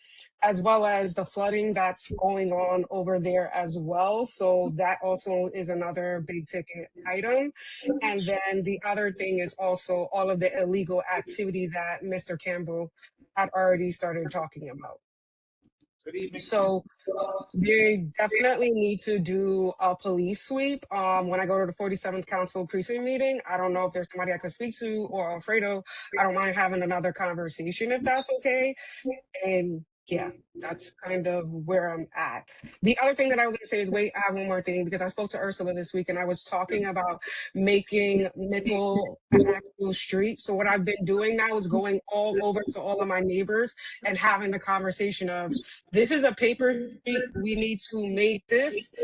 as well as the flooding that's going on over there as well. So that also is another big ticket item. And then the other thing is also all of the illegal activity that Mr. Campbell had already started talking about. Good evening. So they definitely need to do a police sweep. When I go to the 47th Council Precinct meeting, I don't know if there's somebody I could speak to or Alfredo. I don't mind having another conversation if that's okay. And yeah, that's kind of where I'm at. The other thing that I was going to say is, wait, I have one more thing, because I spoke to Ursula this week and I was talking about making Mickle an actual street. So what I've been doing now is going all over to all of my neighbors and having the conversation of, this is a paper street. We need to make this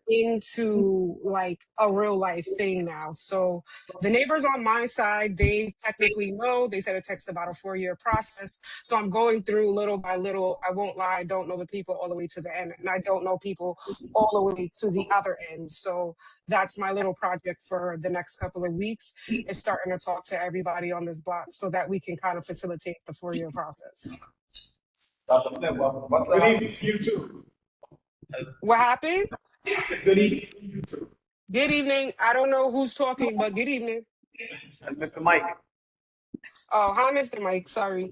into like a real life thing now. So the neighbors on my side, they technically know. They said it takes about a 4-year process. So I'm going through little by little. I won't lie, I don't know the people all the way to the end, and I don't know people all the way to the other end. So that's my little project for the next couple of weeks, is starting to talk to everybody on this block so that we can kind of facilitate the 4-year process. Dr. Flynn, what's Good the, evening to you too. What happened? Good evening to you too. Good evening. I don't know who's talking, but good evening. that's Mr. Mike. Oh, hi, Mr. Mike. Sorry.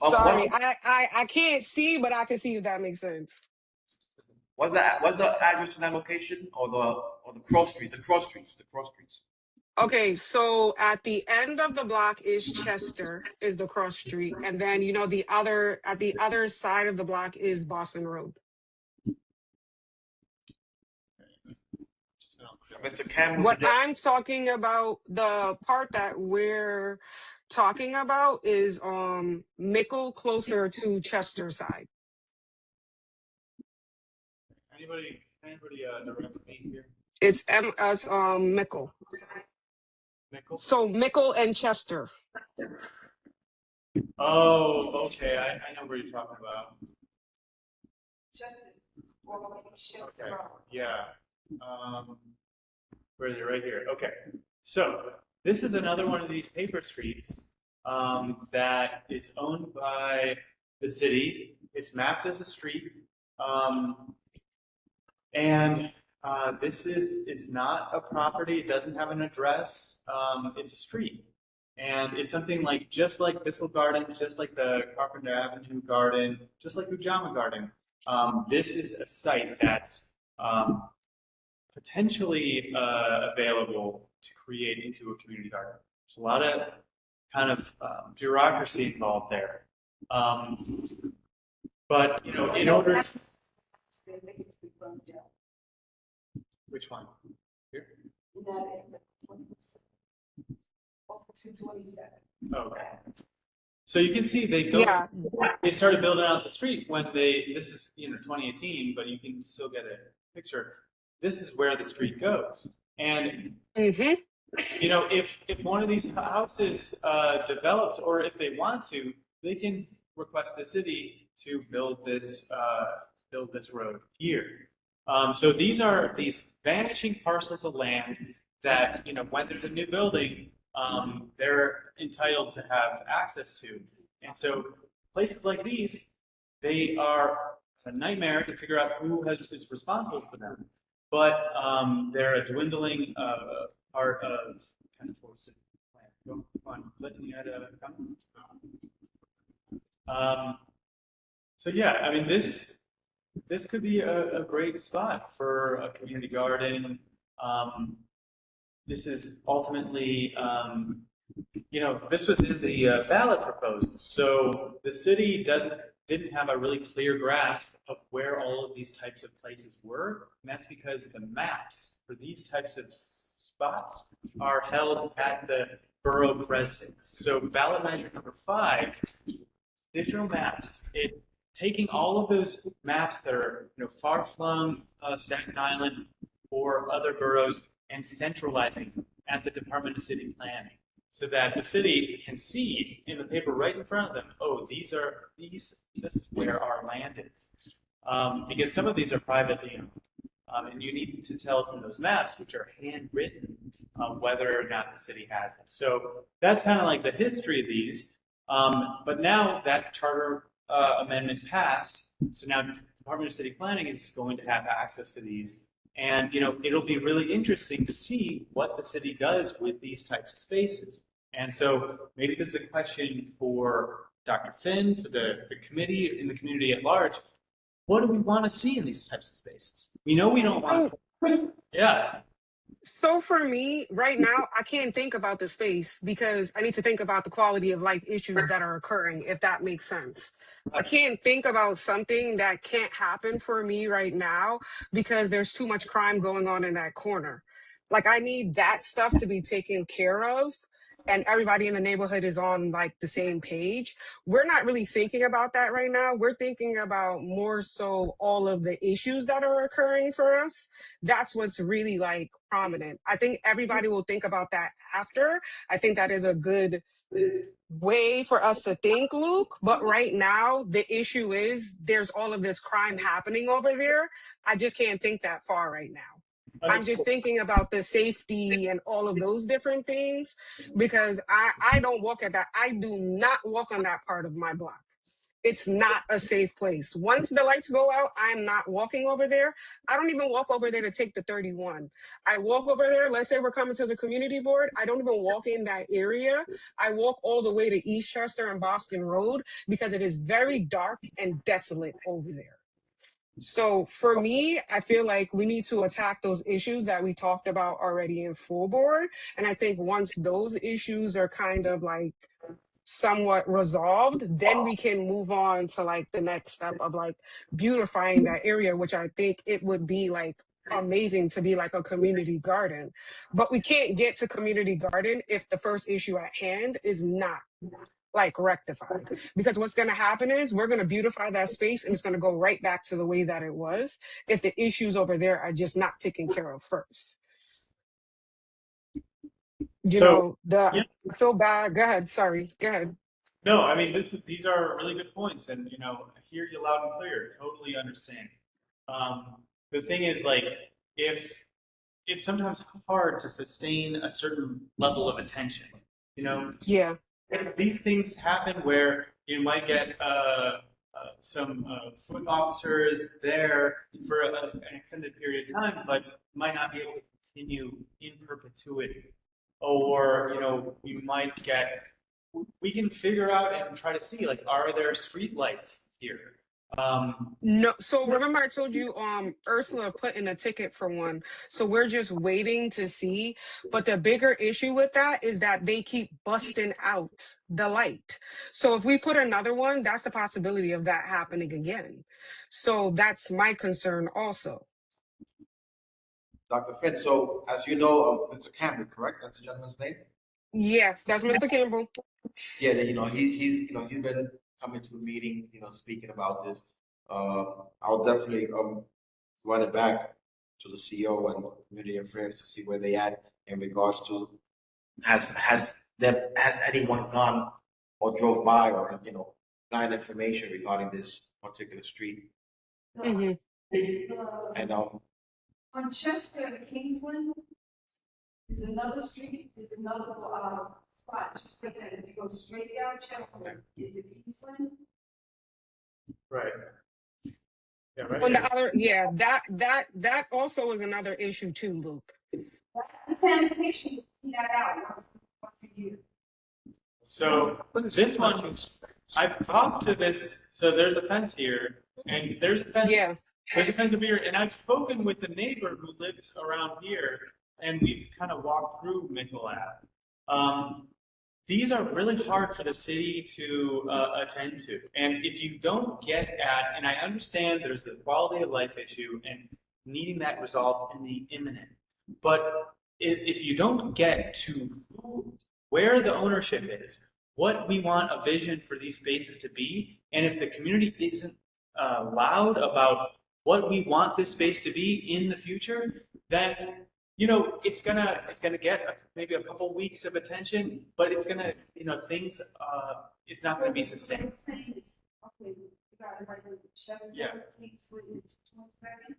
Sorry, What, I can't see, but I can see, if that makes sense. what's the address to that location, or the cross streets, the cross streets? Okay, so at the end of the block is Chester, is the cross street, and then at the other side of the block is Boston Road. Mr. Campbell. What I'm talking about, the part that we're talking about is Mickle, closer to Chester side. Anybody direct me here? It's Mickle. Mickle? So Mickle and Chester. Oh, okay. I know where you're talking about. Justin. Okay. Yeah. Where is it? Right here. Okay. So this is another one of these paper streets that is owned by the city, It's mapped as a street. And it's not a property. It doesn't have an address. It's a street. And it's something like, just like Bissell Gardens, just like the Carpenter Avenue Garden, just like Ujama Garden. This is a site that's potentially available to create into a community garden. There's a lot of kind of bureaucracy involved there. But, you know, in order to... Which one? Here? Okay. So you can see they started building out the street when this is, you know, 2018, but you can still get a picture. This is where the street goes. And, you know, if one of these houses develops, or if they want to, they can request the city to build this road here. So these are these vanishing parcels of land that, you know, when there's a new building, they're entitled to have access to. And so places like these, they are a nightmare to figure out who is responsible for them. But they're a dwindling part of kind of forest plan. Go on, Clinton, you had a comment? So yeah, I mean, this could be a great spot for a community garden. This is ultimately, you know, this was in the ballot proposal. So the city didn't have a really clear grasp of where all of these types of places were. And that's because the maps for these types of spots are held at the borough presidents. So ballot measure number 5, digital maps, taking all of those maps that are, you know, far-flung, Staten Island or other boroughs, and centralizing them at the Department of City Planning, so that the city can see in the paper right in front of them, oh, this is where our land is. Because some of these are privately owned, and you need to tell from those maps, which are handwritten, whether or not the city has them. So that's kind of like the history of these. But now that charter amendment passed, so now the Department of City Planning is going to have access to these. And, you know, it'll be really interesting to see what the city does with these types of spaces. And so maybe this is a question for Dr. Finn, for the committee, in the community at large. What do we want to see in these types of spaces? We know we don't want to. Yeah. So for me, right now, I can't think about the space because I need to think about the quality of life issues that are occurring, if that makes sense. I can't think about something that can't happen for me right now because there's too much crime going on in that corner. Like, I need that stuff to be taken care of, and everybody in the neighborhood is on like the same page. We're not really thinking about that right now. We're thinking about more so all of the issues that are occurring for us. That's what's really like prominent. I think everybody will think about that after. I think that is a good way for us to think, Luke. But right now, the issue is there's all of this crime happening over there. I just can't think that far right now. I'm just thinking about the safety and all of those different things because I don't walk at that. I do not walk on that part of my block. It's not a safe place. Once the lights go out, I'm not walking over there. I don't even walk over there to take the 31. I walk over there, let's say we're coming to the community board. I don't even walk in that area. I walk all the way to Eastchester and Boston Road because it is very dark and desolate over there. So for me, I feel like we need to attack those issues that we talked about already in full board. And I think once those issues are kind of like somewhat resolved, then we can move on to like the next step of like beautifying that area, which I think it would be like amazing to be like a community garden. But we can't get to community garden if the first issue at hand is not like rectified, because what's going to happen is we're going to beautify that space and it's going to go right back to the way that it was if the issues over there are just not taken care of first. I feel bad. Go ahead. Sorry. Go ahead. No, I mean, these are really good points, and, you know, I hear you loud and clear. Totally understand. The thing is, like, if it's sometimes hard to sustain a certain level of attention, you know. Yeah. These things happen where you might get a some foot officers there for an extended period of time, but might not be able to continue in perpetuity. Or, you might get, we can figure out and try to see, like, are there street lights here? No, so remember I told you Ursula put in a ticket for one. So we're just waiting to see. But the bigger issue with that is that they keep busting out the light. So if we put another one, that's the possibility of that happening again. So that's my concern also. Dr. Fitz, so as you know, Mr. Campbell, correct? That's the gentleman's name? Yeah, that's Mr. Campbell. Yeah, he's been coming to the meeting, speaking about this. I'll definitely run it back to the CEO and community affairs to see where they at in regards to has anyone gone or drove by or gotten information regarding this particular street. Hmm. And On Chester and Kingsland, there's another street, there's another spot, just like that, if you go straight down Chester into Kingsland. Right. Yeah, right. On the other, yeah, that also is another issue too, Luke. The sanitation, clean that out once a year. So this one, I've talked to this. So there's a fence here, and there's a fence. Yeah. There's a fence over here, and I've spoken with the neighbor who lives around here, and we've kind of walked through Mickle Ave. These are really hard for the city to attend to, and if you don't get at, and I understand there's a quality of life issue and needing that resolved in the imminent, but if you don't get to where the ownership is, what we want a vision for these spaces to be, and if the community isn't loud about what we want this space to be in the future, then it's gonna get maybe a couple weeks of attention, but it's gonna things it's not gonna be sustained. What I'm saying is, okay, you got it right with Chester, Yeah. Kingsland, and 22nd.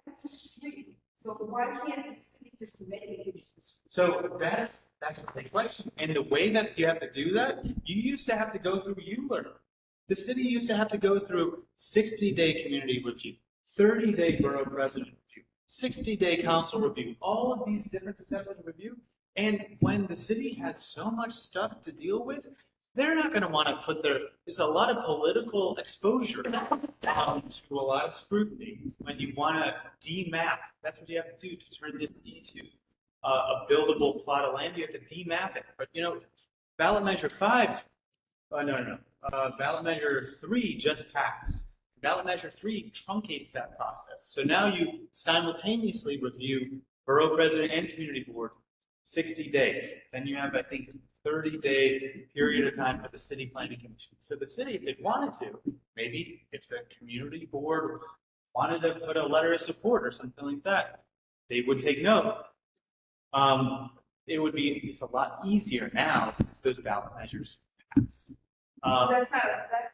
That's a street. So why can't the city just make it? So that's a big question. And the way that you have to do that, you used to have to go through ULER. The city used to have to go through 60-day community review, 30-day borough president review, 60-day council review, all of these different steps of review. And when the city has so much stuff to deal with, they're not going to want to put it's a lot of political exposure to a lot of scrutiny when you want to demap. That's what you have to do to turn this into a buildable plot of land. You have to demap it. But ballot measure 5, ballot measure 3 just passed. Ballot measure 3 truncates that process. So now you simultaneously review borough president and community board 60 days. Then you have, I think, 30-day period of time for the city planning commission. So the city, if it wanted to, maybe if the community board wanted to put a letter of support or something like that, they would take note. It's a lot easier now since those ballot measures passed. That's not that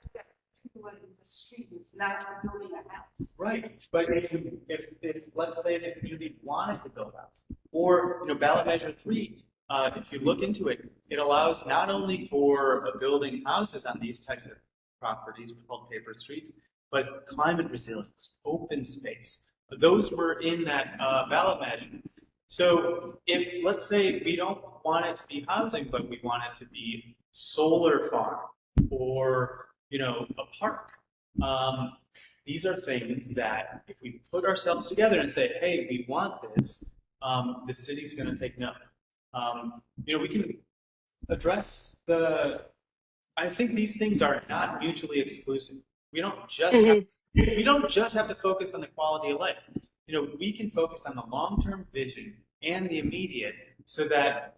people in the street. It's not building a house. Right, but if let's say the community wanted to build a house, or ballot measure 3. If you look into it, it allows not only for building houses on these types of properties called paper streets, but climate resilience, open space. Those were in that ballot measure. So if, let's say, we don't want it to be housing, but we want it to be solar farm or a park, these are things that if we put ourselves together and say, hey, we want this, the city's going to take note. We can address I think these things are not mutually exclusive. We don't just have to focus on the quality of life. We can focus on the long-term vision and the immediate so that,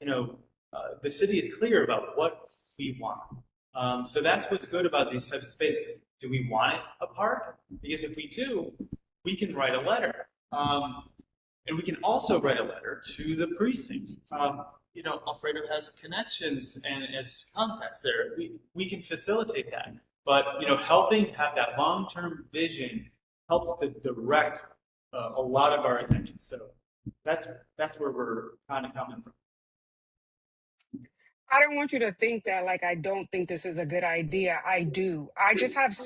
the city is clear about what we want. So that's what's good about these types of spaces. Do we want it a park? Because if we do, we can write a letter. And we can also write a letter to the precinct. Alfredo has connections and has contacts there. We can facilitate that. But, helping to have that long-term vision helps to direct a lot of our attention. So that's where we're kind of coming from. I don't want you to think that like I don't think this is a good idea. I do. I just have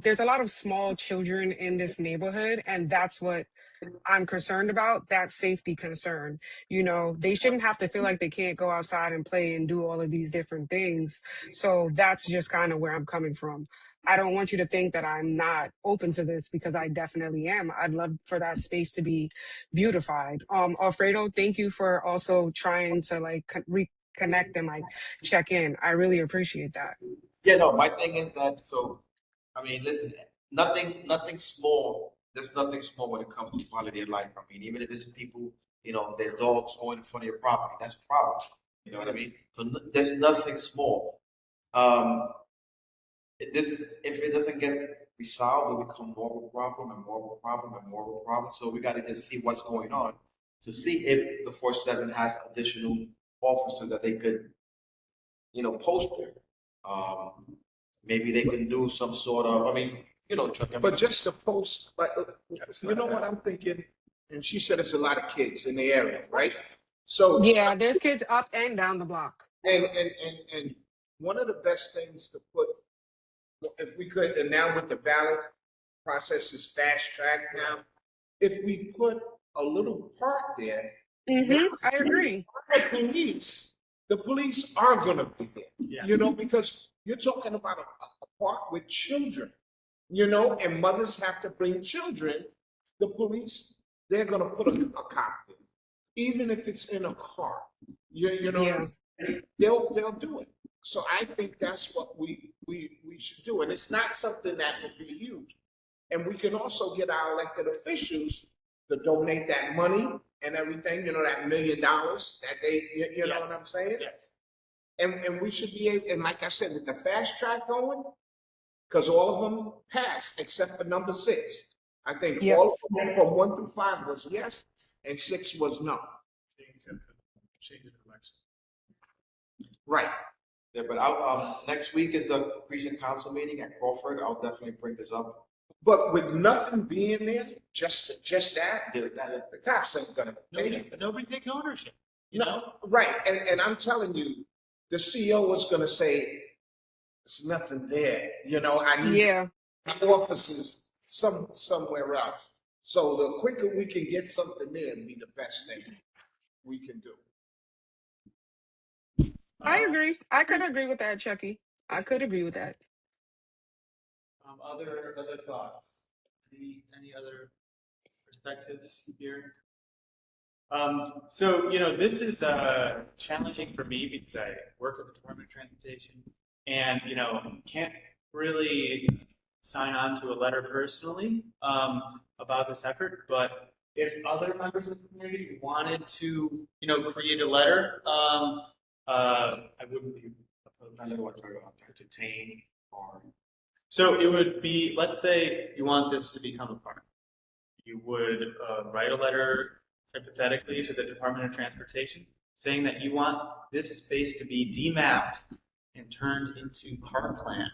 there's a lot of small children in this neighborhood, and that's what I'm concerned about, that safety concern. You know, they shouldn't have to feel like they can't go outside and play and do all of these different things. So that's just kind of where I'm coming from. I don't want you to think that I'm not open to this because I definitely am. I'd love for that space to be beautified. Alfredo, thank you for also trying to like reconnect and like check in. I really appreciate that. Yeah, no, my thing is that, so, I mean, listen, nothing small, there's nothing small when it comes to quality of life. I mean, even if it's people, their dogs going in front of your property, that's a problem. You know what I mean? So there's nothing small. Um, if it doesn't get resolved, it'll become more of a problem and more of a problem and more of a problem. So we got to just see what's going on to see if the 4-7 has additional officers that they could, post there. Maybe they can do some sort of, I mean, Chuck, I mean, But just to post, like, you know what I'm thinking? And she said it's a lot of kids in the area, right? So, Yeah, there's kids up and down the block. and one of the best things to put, if we could, and now with the ballot process is fast track now, if we put a little park there, I agree. the police are gonna be there, Yeah. because you're talking about a park with children, and mothers have to bring children. The police, they're gonna put a cop there, even if it's in a car. You know, Yeah. they'll do it. So I think that's what we should do, and it's not something that would be huge. And we can also get our elected officials to donate that money and everything, that $1 million that they, you know what I'm saying? Yes. And we should be able, and like I said, with the fast track going, because all of them passed except for number 6. I think Yep. all of them from 1 through 5 was yes, and 6 was no. Right. yeah, but I'll, next week is the precinct council meeting at Crawford. I'll definitely bring this up. But with nothing being there, just that, Yeah, that- the cops ain't gonna. Nobody takes ownership. No, right, and I'm telling you, the CEO was gonna say, there's nothing there, I need Yeah. offices somewhere else. So the quicker we can get something there, be the best thing we can do. I agree. I could agree with that, Chucky. I could agree with that. Other thoughts? Any other perspectives here? So this is challenging for me because I work at the Department of Transportation, and can't really sign on to a letter personally about this effort. But if other members of the community wanted to, create a letter, I wouldn't be opposed. I don't know what to entertain or. So it would be, let's say you want this to become a park. You would write a letter hypothetically to the Department of Transportation saying that you want this space to be demapped and turned into parkland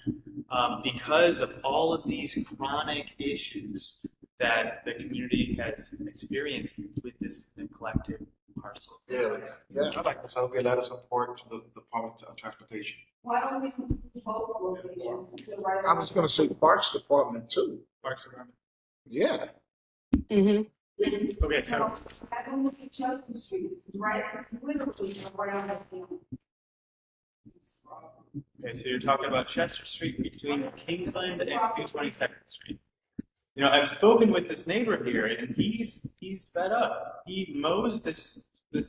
because of all of these chronic issues that the community has experienced with this neglected parcel. Yeah. I'd like this. I'll be a letter of support to the Department of Transportation. Why don't we do both locations? I was gonna say Parks Department too. Parks Department. Yeah. Okay, so I don't look at Chester Street, it's right, it's literally right on that hill. okay, so you're talking about Chester Street between Kingsland and 22nd Street. I've spoken with this neighbor here, and he's fed up. He mows this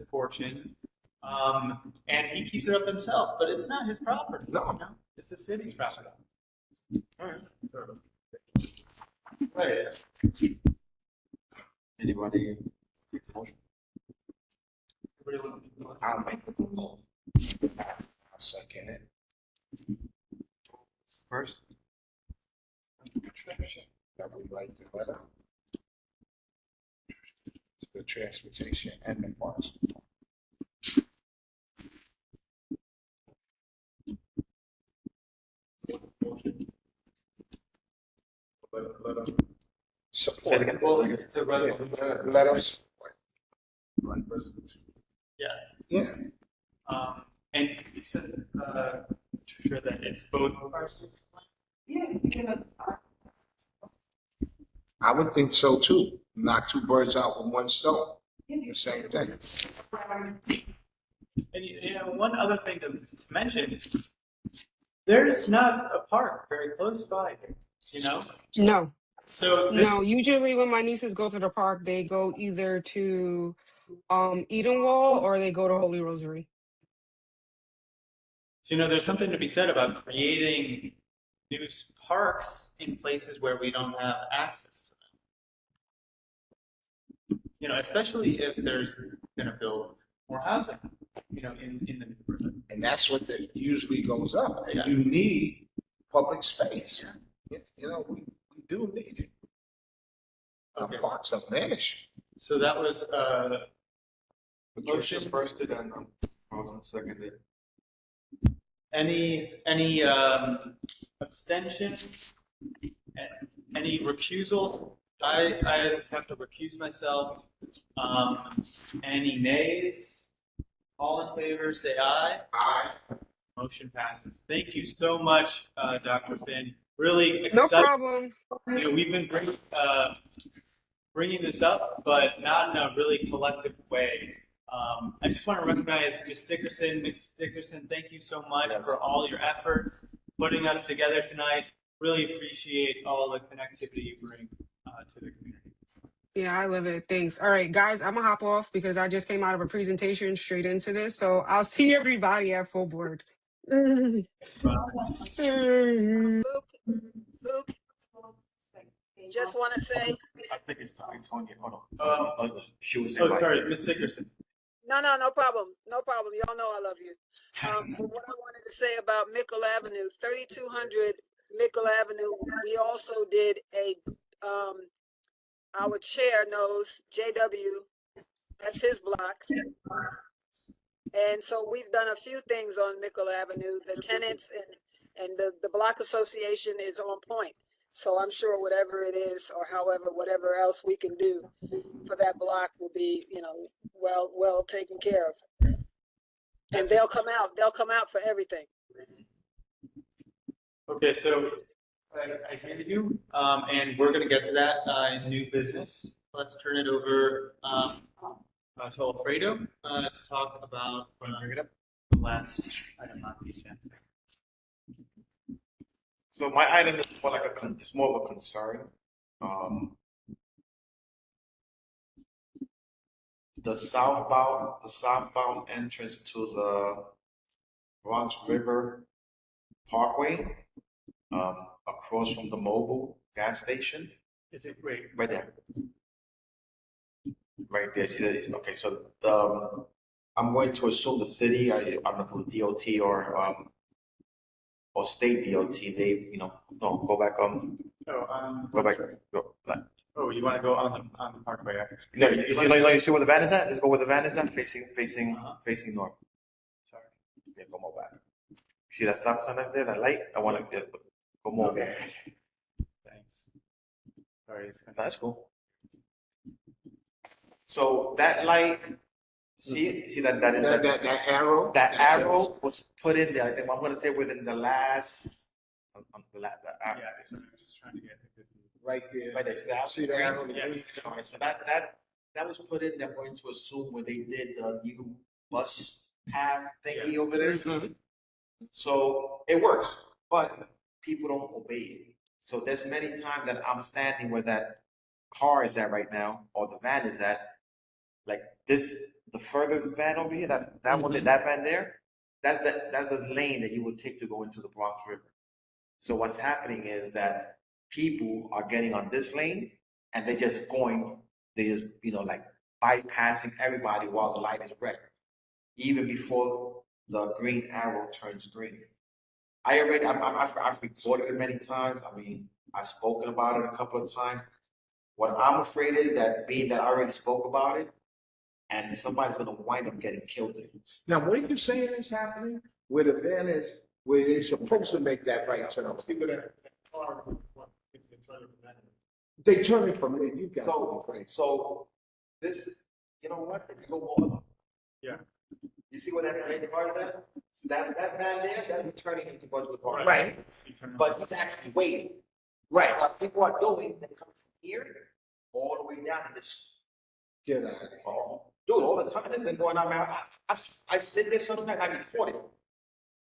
portion, and he keeps it up himself, but it's not his property. No. It's the city's property. All right. Right. Anybody? Make the motion? I'll make the proposal. I'll second it. First. That we write the letter to the transportation and the parks. Say it again. Well, it's a resolution. Let us. Yeah. Yeah. And you said, Tricia, that it's both parcels? Yeah, you know, I would think so too. Knock two birds out with one stone. The same thing. And you know, one other thing to mention, there's not a park very close by here, you know? No, So this, no. Usually when my nieces go to the park, they go either to Edenwall or they go to Holy Rosary. so, you know, there's something to be said about creating new parks in places where we don't have access to them. You know, especially if there's going to build more housing, you know, in the neighborhood. And that's what usually goes up. And Yeah. you need public space. You know, we do need it. Okay. Parks are vanishing. So that was Patricia first and then Carlton seconded. any abstentions? Any recusals? I have to recuse myself. Any nays? All in favor, say aye. Aye. Motion passes. Thank you so much, Dr. Finn. Really No excited. problem. You know, we've been bringing this up, but not in a really collective way. I just want to recognize Ms. Dickerson. Ms. Dickerson, thank you so much for all your efforts putting us together tonight. Really appreciate all the connectivity you bring to the community. Yeah, I love it. Thanks. All right, guys, I'm gonna hop off because I just came out of a presentation straight into this. So I'll see everybody at full board. Luke, just want to say. I think it's Tanya. Oh no. She was saying. Oh, sorry, Ms. Dickerson. No problem. No problem. Y'all know I love you. But what I wanted to say about Mickle Avenue, 3200 Mickle Avenue, we also did a, our chair knows, JW, that's his block. And so we've done a few things on Mickle Avenue. The tenants and the block association is on point. So I'm sure whatever it is, or however, whatever else we can do for that block will be, you know, well taken care of. And they'll come out for everything. Okay, so I hear you, and we're going to get to that in new business. Let's turn it over to Alfredo to talk about the last item on the agenda. So my item is more like it's more of a concern. The southbound entrance to the Bronx River Parkway, across from the Mobile gas station. Is it great? Right there. Right there. See that? Okay, so I'm going to assume the city, I don't know if it was DOT or state DOT, they, you know, no, go back on. Go back. Go. Oh, you want to go on the parkway? No, you see where the van is at? Let's go where the van is at, facing north. Sorry. Yeah, go more back. See that stop sign that's there, that light? I want to go more back. Thanks. Sorry, it's That's cool. So that light, see that arrow? That arrow was put in there. I think I'm going to say within the last. yeah, I'm just trying to get a good Right there. Right there. See the arrow? Yes. All right, so that was put in. They're going to assume when they did the new bus path thingy over there. Mm-hmm. So it works, but people don't obey it. So there's many times that I'm standing where that car is at right now, or the van is at. Like this, the furthest van over here, that one, that van there, that's the lane that you would take to go into the Bronx River. So what's happening is that people are getting on this lane and they're just like bypassing everybody while the light is red, even before the green arrow turns green. I've recorded it many times. I mean, I've spoken about it a couple of times. What I'm afraid is that being that I already spoke about it, and somebody's going to wind up getting killed there. Now, what are you saying is happening? Where the van is, where they're supposed to make that right turn. See where that car is in front. They turn it from there. You got So this, you know what? If you go more, Yeah. You see where that red car is at? So that van there, that's turning into Budget Park. Right. But he's actually waiting. Right. What people are doing, they come from here all the way down to this. Get out of here. Oh, dude, all the time they've been going on, man. I sit there sometimes, I record it.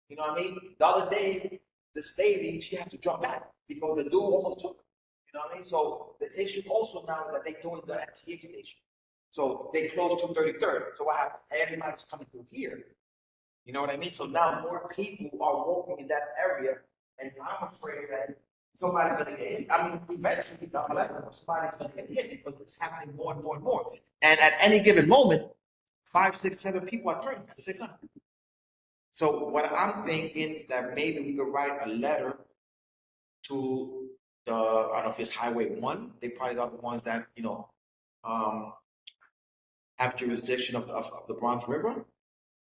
You know what I mean? The other day, this lady, she had to drop back because the dude almost took her. You know what I mean? So the issue also now that they're doing the MTA station. So they closed 233rd. So what happens? Everybody's coming through here. You know what I mean? So now more people are walking in that area, and I'm afraid that somebody's gonna get hit. I mean, eventually, somebody's gonna get hit because it's happening more and more and more. And at any given moment, 5, 6, 7 people are turning at the same time. So what I'm thinking that maybe we could write a letter to the, I don't know if it's Highway 1. They probably are the ones that, you know, have jurisdiction of the Bronx River.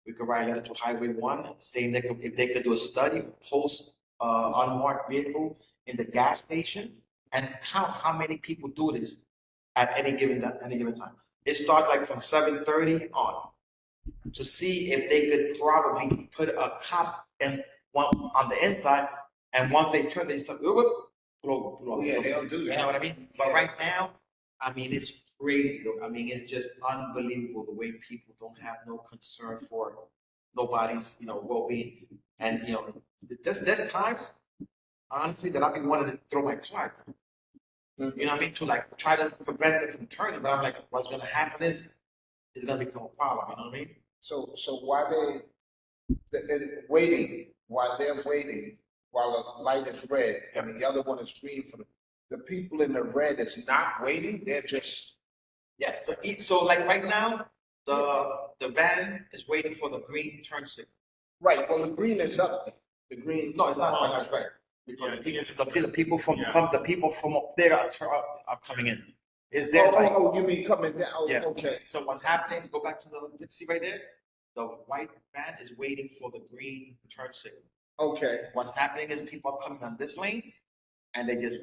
We could write a letter to Highway 1 saying that if they could do a study, post unmarked vehicle in the gas station and count how many people do this at any given time. It starts like from 7:30 on to see if they could probably put a cop in one on the inside, and once they turn, they start, Oh, yeah, they'll do that. You know what I mean? But right now, I mean, it's crazy though. I mean, it's just unbelievable the way people don't have no concern for nobody's, you know, well-being. And you know, there's times, honestly, that I've been wanting to throw my car down. You know what I mean? To like try to prevent it from turning, but I'm like, what's gonna happen is it's gonna become a problem. You know what I mean? So while they're waiting, while the light is red and the other one is green for the people in the red is not waiting, they're just. Yeah. So like right now, the van is waiting for the green turn signal. Right. Well, the green is up there. The green. No, it's not. Right now, it's red. Because the people from up there are coming in. Is there? Oh, you mean coming down? Oh, yeah. Okay. So what's happening is go back to the see right there. The white van is waiting for the green turn signal. Okay. What's happening is people are coming on this lane, and they just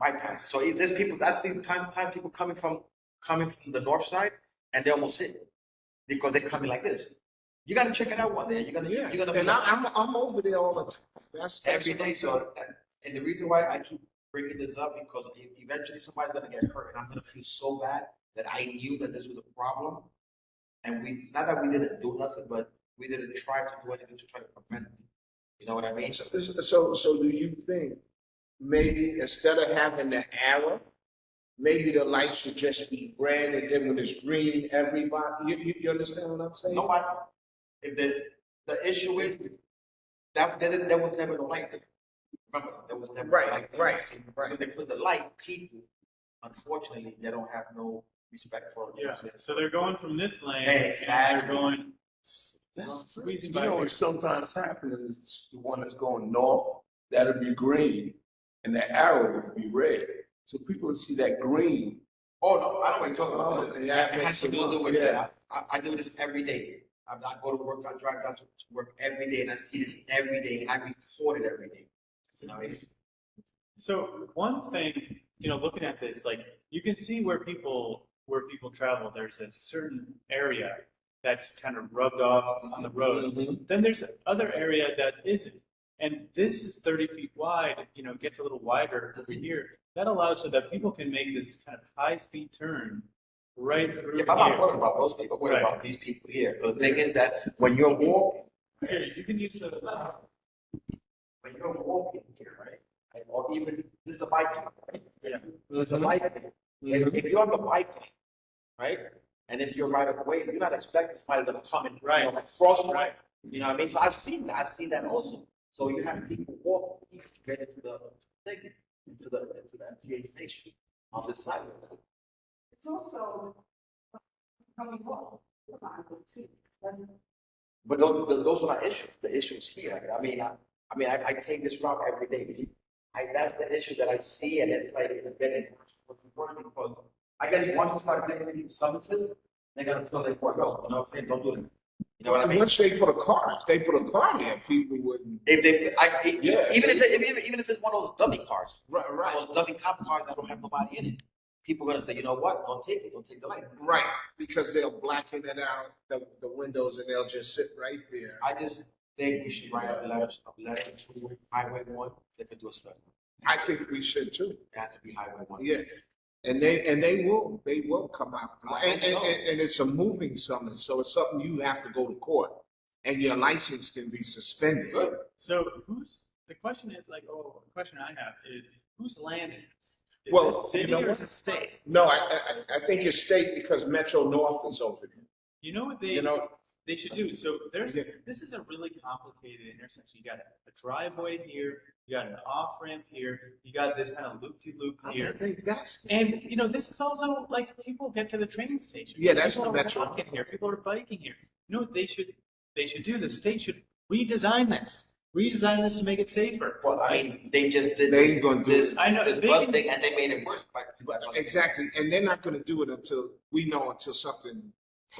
bypass. So if there's people, I've seen time people coming from the north side, and they almost hit because they're coming like this. You got to check it out one day. You're gonna. And I'm over there all the time. That's every day. So, and the reason why I keep bringing this up because eventually somebody's gonna get hurt, and I'm gonna feel so bad that I knew that this was a problem, and we not that we didn't do nothing, but we didn't try to do anything to try to prevent it. You know what I mean? So do you think maybe instead of having the arrow, maybe the light should just be red, and then when it's green, everybody. You understand what I'm saying? Nobody. If the issue is that there was never no light there. Remember, there was never right, light there. right. So they put the light. People, unfortunately, they don't have no respect for it. Yeah. So they're going from this lane. Exactly. They're going. You know what sometimes happens is the one that's going north, that'll be green, and the arrow will be red. So people will see that green. Oh no, I don't want to talk about it. Yeah, It has to do with that. I do this every day. I go to work, I drive down to work every day, and I see this every day, and I record it every day. You know what I mean? So one thing, you know, looking at this, like you can see where people travel. There's a certain area that's kind of rubbed off on the road. Mm-hmm. Then there's another area that isn't. And this is 30 feet wide, you know, it gets a little wider over here. That allows so that people can make this kind of high-speed turn right through Yeah, but I'm not worried about those people. I'm worried about these people here. Because the thing is that when you're walking, here, you can use the when you're walking here, right? Or even this is a bike lane, right? Yeah. It's a bike lane. If you're on the bike lane, right? And it's your right of way, you're not expecting somebody to come in, Right. you know, cross right. You know what I mean? So I've seen that also. So you have people walk to get into the thing, into the MTA station on this side. It's also coming home too. But those are not issues. The issue is here. I take this route every day. That's the issue that I see, and it's like it's been because I guess once you start giving people summonses, they're gonna tell their boy, yo, you know what I'm saying? Don't do that. You know what I mean? Once they put a car there, people wouldn't. Even if it's one of those dummy cars, Right. those dummy cop cars that don't have nobody in it. people are gonna say, you know what, don't take the light. Right, because they'll blacken it out, the windows, and they'll just sit right there. I just think we should write a letter to Highway 1, they could do a study. I think we should too. It has to be Highway 1. Yeah, and they will come out. I And, hope so. and it's a moving summons, so it's something you have to go to court, and your license can be suspended. Good. So the question is like, the question I have is, whose land is this? Is Well, this city you know or is what? it state? No, I think it's state because Metro North is over there. You know what they should do? So this is a really complicated intersection. You got a driveway here, you got an off ramp here, you got this kind of loop-de-loop I here. think that's. And this is also like people get to the train station. Yeah, that's people the are Metro. walking here, people are biking here. You know what they should do? The state should redesign this to make it safer. Well, I mean, they just did They ain't gonna do this, it. I know, this they bus can- thing, and they made it worse. Exactly, and they're not gonna do it until something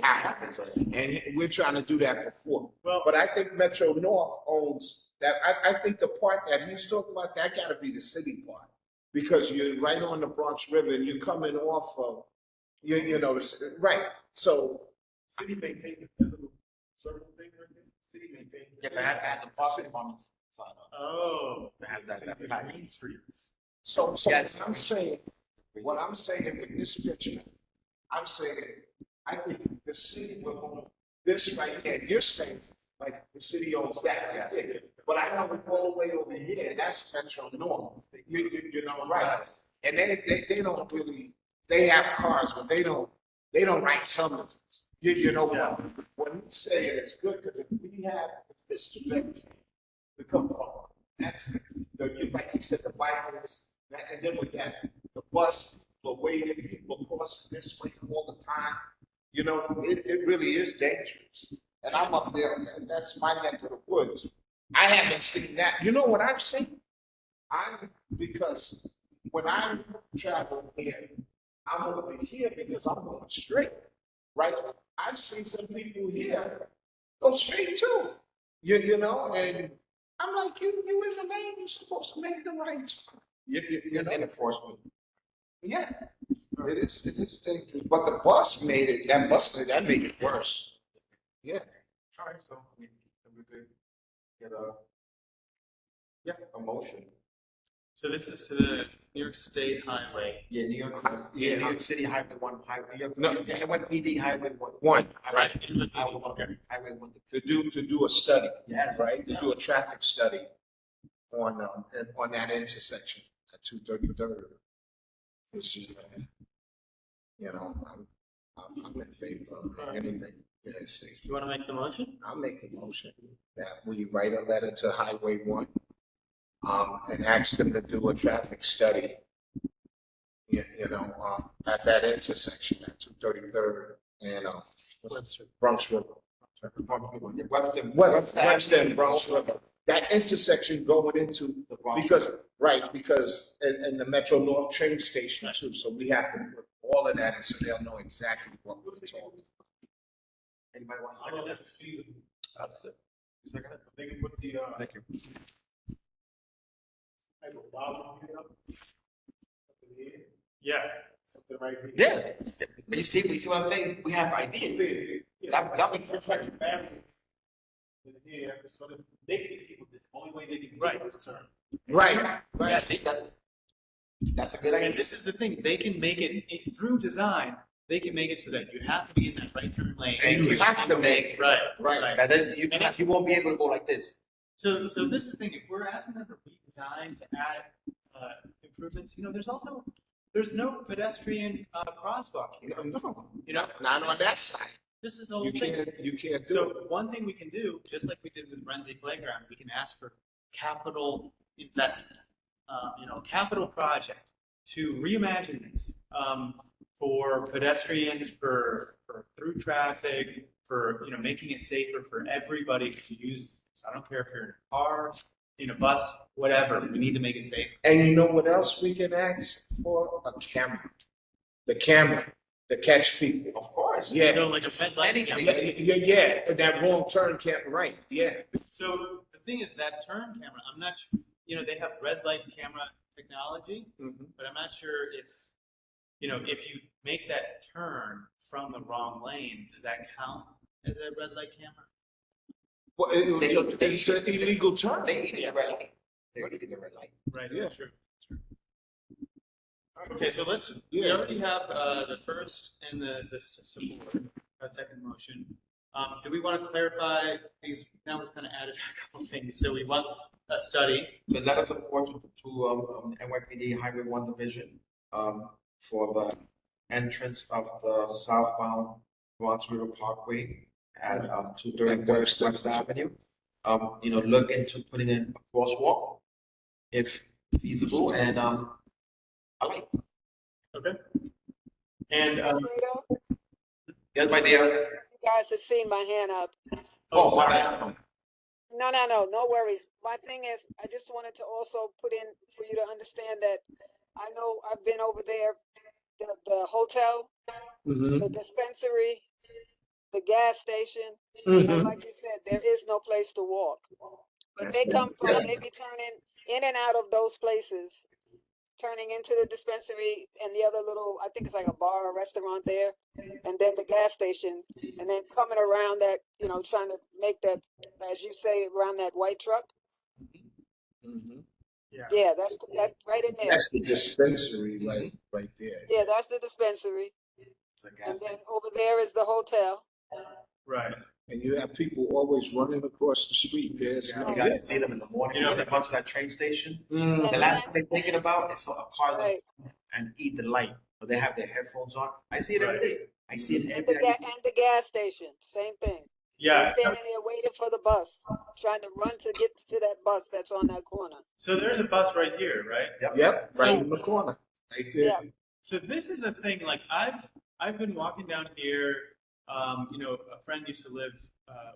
happens. And we're trying to do that before. Well, But I think Metro North owns that. I think the part that he's talking about, that gotta be the city part. Because you're right on the Bronx River and you're coming off of, right, so. City maintains that little circle thing right there. City maintains. Yeah, but it has a parking department sign on. oh, It has that Green package. streets. So Yes. what I'm saying with this picture, I'm saying, I think the city will own this right here. You're saying, like, the city owns that right Yes. there. But I know all the way over here, that's Metro North. You know, right? And they don't really, they have cars, but they don't write summonses. You know what you say is good, because if we have this to become that's like you said, the bikers, and then we got the bus, the waiting people cross this way all the time. It really is dangerous. And I'm up there, and that's my neck of the woods. I haven't seen that. You know what I've seen? Because when I travel here, I'm over here because I'm going straight, right? I've seen some people here go straight too, and I'm like, you in the lane, you're supposed to make the right turn. It's an enforcement. Yeah, it is dangerous. But the bus made it, that made it worse. Yeah. All right, so we could get a motion. So this is to the New York State Highway. Yeah, New York City Highway 1, No. NYPD Highway 1. One, Right. Right. Highway 1, Highway 1. to do a study. Yes. Right, to do a traffic study on that intersection at 233rd. Which is, I'm in favor of anything. Yeah, safety. Do you want to make the motion? I'll make the motion that we write a letter to Highway 1, and ask them to do a traffic study. At that intersection at 233rd and Bronx River. Webster and Bronx River. That intersection going into The Bronx because and the Metro North train station too. So we have to put all of that in so they'll know exactly what we're talking about. Anybody want to I second know this? that's feasible. That's it. You second it? They can put the, Thank you. type of volume here up here, Yeah. something right here. Yeah. But you see what I'm saying? We have ideas. That would perfect barrier. In here, so that they can people, this only way they can Right. get this turn. Right, Yeah, right. see, that's a good And idea. this is the thing, they can make it through design, they can make it so that you have to be in that right turn lane. And you have to make, Right, right. right. And then you won't be able to go like this. So this is the thing, if we're asking them to redesign, to add improvements, there's no pedestrian crosswalk here. No, not on that side. This is the whole You thing. can't do So it. one thing we can do, just like we did with Renzi Playground, we can ask for capital investment, capital project to reimagine this for pedestrians, for through traffic, for making it safer for everybody to use. So I don't care if you're in a car, in a bus, whatever. We need to make it safe. And you know what else we can ask for? A camera. The camera to catch people. Of course. Yeah. So like a red light Anything. camera. Yeah. And that wrong turn camera, right? Yeah. So the thing is that turn camera, I'm not sure, they have red light camera technology, Mhm. but I'm not sure if if you make that turn from the wrong lane, does that count as a red light camera? Well, it's an illegal turn. They eat the red light. They're eating the red light. Right, Yeah. that's true. Okay, so we Yeah. already have the first and the support, second motion. Do we want to clarify, because now we've kind of added a couple things, so we want a study. So let us support to NYPD Highway 1 Division for the entrance of the southbound Bronx River Parkway at 230 West Avenue. Look into putting in a crosswalk if feasible, and I like. Okay. And Fredo, yes, my dear. you guys have seen my hand up. Oh, my bad. No worries. My thing is, I just wanted to also put in for you to understand that I know I've been over there, the hotel, the dispensary, the gas station, and like you said, there is no place to walk. But they be turning in and out of those places, turning into the dispensary and the other little, I think it's like a bar or restaurant there, and then the gas station, and then coming around that, trying to make that, as you say, around that white truck. Yeah, that's right in there. That's the dispensary, right there. Yeah, that's the dispensary. And then over there is the hotel. right. And you have people always running across the street. There's You gotta see them in the morning when they come to that train station. Mm. The last thing they're thinking about is a car Right. and eat the light, but they have their headphones on. I see it every day. I see it And every day. and the gas station, same thing. Yeah. They're standing there waiting for the bus, trying to run to get to that bus that's on that corner. So there's a bus right here, right? Yep, right in the Yes. corner. Right there. Yeah. So this is a thing. Like I've been walking down here. A friend used to live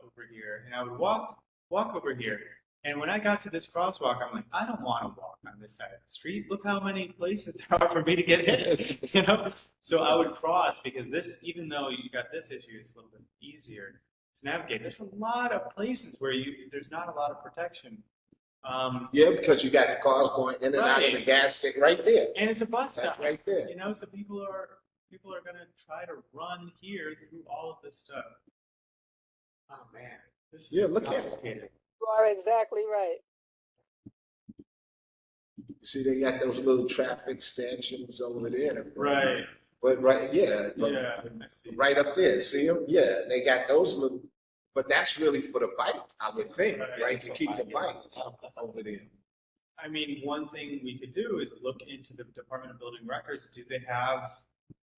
over here, and I would walk over here. And when I got to this crosswalk, I'm like, I don't want to walk on this side of the street. Look how many places there are for me to get hit. So I would cross, because this, even though you got this issue, it's a little bit easier to navigate. There's a lot of places where there's not a lot of protection. Yeah, because you got the cars going in and out of the gas station right there. And it's a bus That's stop. right there. So people are gonna try to run here through all of this stuff. Oh man, this is Yeah, look at it. complicated. You are exactly right. See, they got those little traffic stanchions over there. Right. But Yeah. I see. right up there, see them? Yeah, they got those little, but that's really for the bike, I would think, right? To keep the bikes over there. I mean, one thing we could do is look into the Department of Building Records.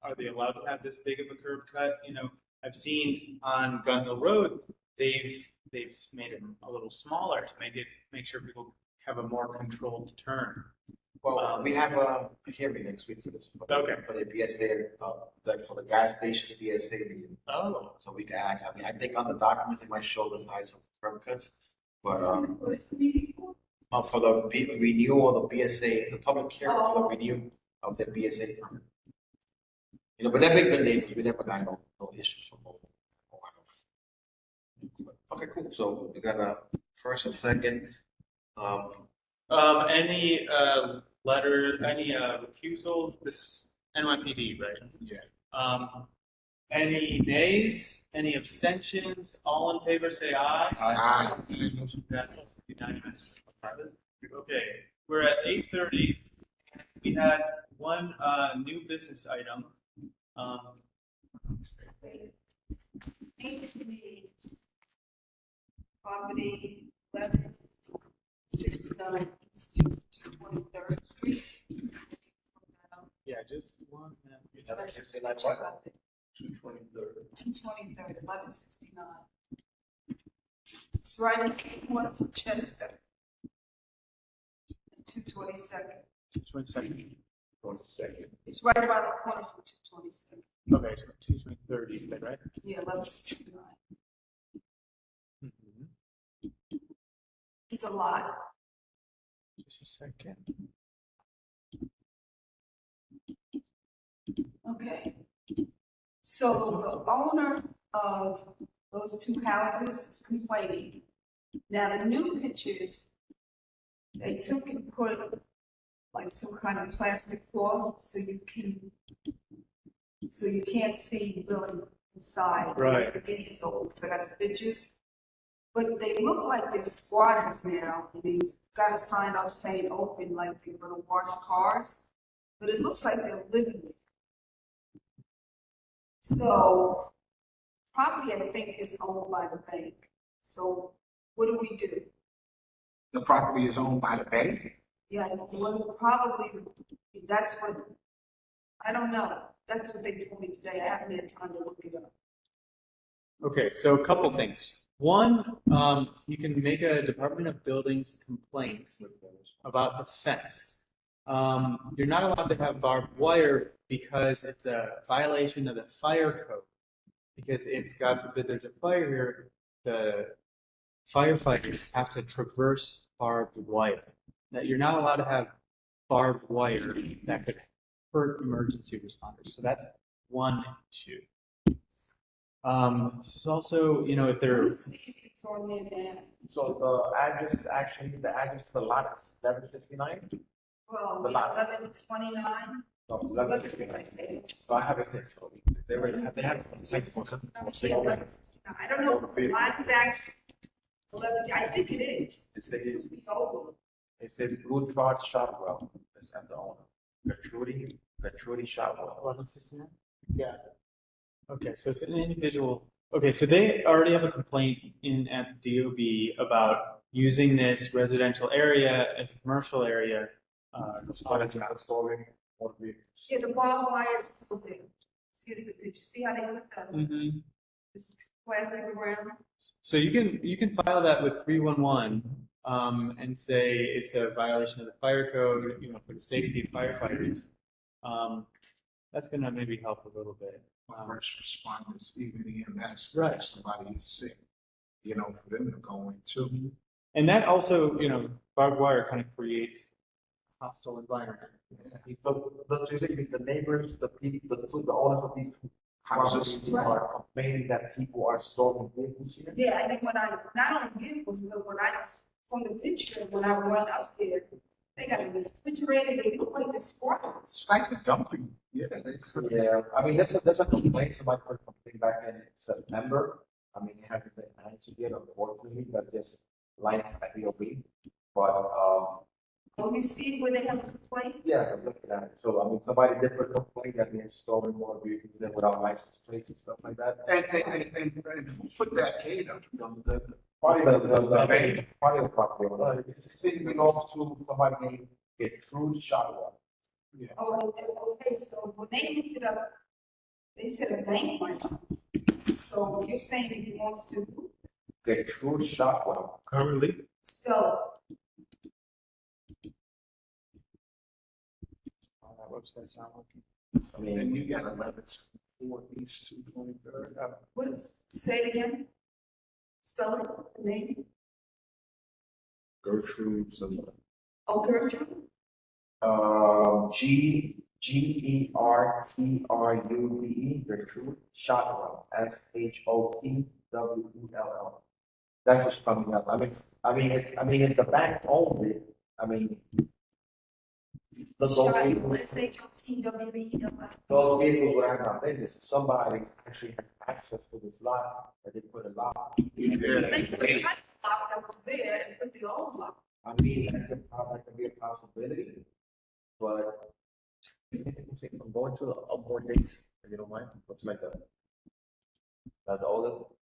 Are they allowed to have this big of a curb cut? I've seen on Gun Hill Road, they've made it a little smaller to make sure people have a more controlled turn. Well, we have a hearing next week for this. Okay. For the BSA, for the gas station BSA meeting. Oh. So we can ask. I mean, I think on the documents it might show the size of curb cuts, but What is the meeting for? for the renewal of the BSA, the public hearing for the renewal of the BSA permit. But they've been good neighbors. We never got no issues from them. Okay, cool. So we got a first and second. Any any recusals? This is NYPD, right? Yeah. Any nays? Any abstentions? All in favor, say aye. Aye. Motion passes unanimous. Okay, we're at 8:30. We had one new business item. Property 1169 East 23rd Street. Yeah, just one. 223rd, 1169. It's right on the corner from Chester. 222nd. 22nd. 22nd. It's right around the corner from 222nd. Okay, 223rd, you said, right? Yeah, 1169. It's a lot. Just a second. Okay. So the owner of those two houses is complaining. Now, the new pictures, they took and put like some kind of plastic cloth, so you can't see really inside. Right. Because the gate is open, because I got the pictures. But they look like they're squatters now, and they've got a sign up saying open, like they're gonna wash cars. But it looks like they're living there. So property, I think, is owned by the bank. So what do we do? The property is owned by the bank? Yeah, well, probably, that's what, I don't know. That's what they told me today. I haven't had time to look it up. Okay, so a couple things. One, you can make a Department of Buildings complaint about the fence. You're not allowed to have barbed wire because it's a violation of the fire code. Because if, God forbid, there's a fire here, the firefighters have to traverse barbed wire. Now, you're not allowed to have barbed wire that could hurt emergency responders. So that's one issue. This is also, you know, if they're. Let's see if it's on there now. So the address is actually, the address for the lot is 1169? Well, The lot. 1129. No, 1169. So I have it here, so they already have, they have some sites for them. I don't know if the lot is actually 11, I think it is. It says- It's to be over. It says Good Charge Shopwell, that's at the owner. Gertrude Shopwell. 1169? Yeah. Okay, so it's an individual. Okay, so they already have a complaint in at the DOB about using this residential area as a commercial area. Installing motor vehicles. Yeah, the barbed wire is still there. Here's the picture. See how they put the this plastic around? So you can file that with 311 and say it's a violation of the fire code, you know, for the safety of firefighters. That's gonna maybe help a little bit. First responders, even EMS, Right. if somebody is sick, you know, for them to go into. And that also, you know, barbed wire kind of creates a hostile environment. The neighbors, the people, the owners of these houses are complaining that people are storing vehicles here. Yeah, and then when I, not only vehicles, but when I, from the picture, when I run up there, they got a refrigerator, they look like the squatters. It's like the dumping. Yeah. Yeah, I mean, that's a complaint, somebody put a complaint back in September. I mean, it hasn't been answered yet, unfortunately, that's just like at DOB. But, Oh, you see where they have a complaint? yeah, look at that. So, I mean, somebody did put a complaint that they're storing more vehicles there without license plates and stuff like that. And who put that gate up? Probably the bank, probably the property owner. The city belongs to somebody named Gertrude Shotwell. Oh, okay, so when they looked it up, they said a bank went up. So you're saying it belongs to Gertrude Shotwell. Currently, spell that website's not working. I mean, And you got 11 East 223rd. what is, say it again? Spell it, the name? Gertrude, Oh, Gertrude? Gertrude, Gertrude Shotwell, Shotwell. That's what's coming up. I mean, if the bank owned it, I mean, those vehicles, those vehicles would have not been this. Somebody's actually has access to this lot, that they put a lock. They put the lock that was there and put the old lock. I mean, that could be a possibility, but I'm going to up more dates, if you don't mind, what's like that? That's all.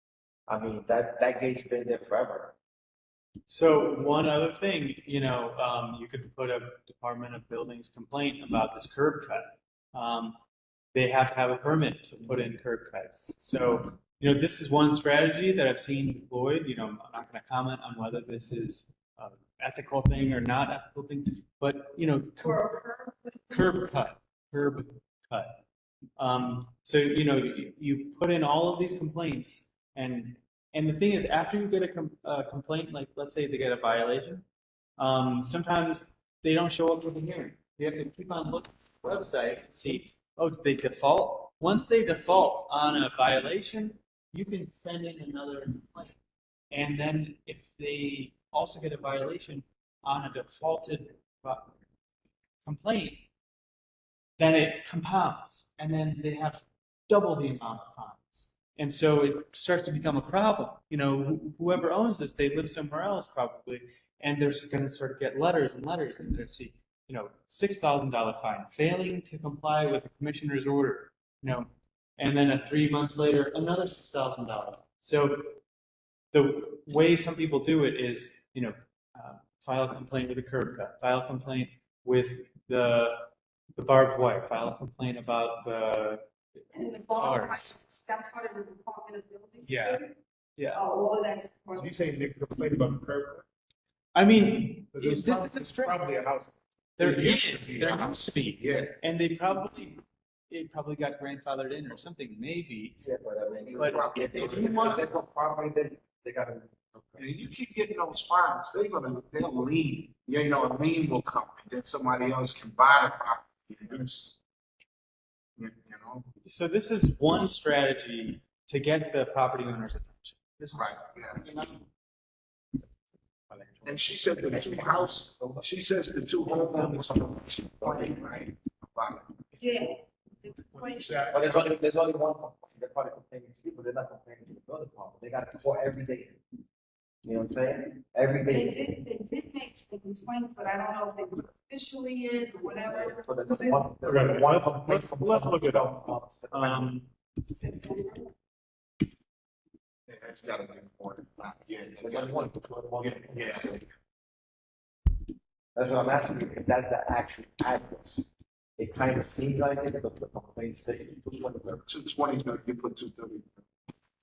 I mean, that gate's been there forever. So one other thing, you know, you could put a Department of Buildings complaint about this curb cut. They have to have a permit to put in curb cuts. So, you know, this is one strategy that I've seen deployed. You know, I'm not going to comment on whether this is an ethical thing or not ethical thing, but, you know, curb cut. So, you know, you put in all of these complaints, and the thing is, after you get a complaint, like let's say they get a violation, sometimes they don't show up with a hearing. You have to keep on looking at the website and see, oh, did they default? Once they default on a violation, you can send in another complaint. And then if they also get a violation on a defaulted complaint, then it compounds, and then they have double the amount of fines. And so it starts to become a problem. You know, whoever owns this, they live somewhere else probably, and they're going to start to get letters and letters, and they're see, you know, $6,000 fine, failing to comply with the commissioner's order, you know, and then 3 months later, another $6,000. So the way some people do it is, you know, file a complaint with a curb cut, file a complaint with the barbed wire, file a complaint about the And the bar, cars. is that part of the Department of Buildings Yeah. too? Yeah. Oh, all of that's. So you saying they complain about the curb? I mean, There's this is a stretch. probably a house. There It used used to to be. be. There used to be. Yeah. And it probably got grandfathered in or something, maybe. Yeah, but I mean, But if you want this property, then they gotta. And you keep getting those fines, they'll lean. You know, a lien will come, and then somebody else can buy the property. And use, you know, So this is one strategy to get the property owner's attention. This is, right? Yeah. you know, And she said the two houses. She says the two homes are right? About it. Yeah. The complaint. But there's only one complaint. They're probably complaining to you, but they're not complaining to the building department. They got to call every day. You know what I'm saying? Every day. They did make the complaints, but I don't know if they were officially in or whatever. So This there's is one complaint from let's look it up. September. September. Yeah, that's gotta be important. Yeah, There's only one. yeah. That's what I'm asking you, if that's the actual address. It kind of seems like it, but the complaint says, 220, you put 230.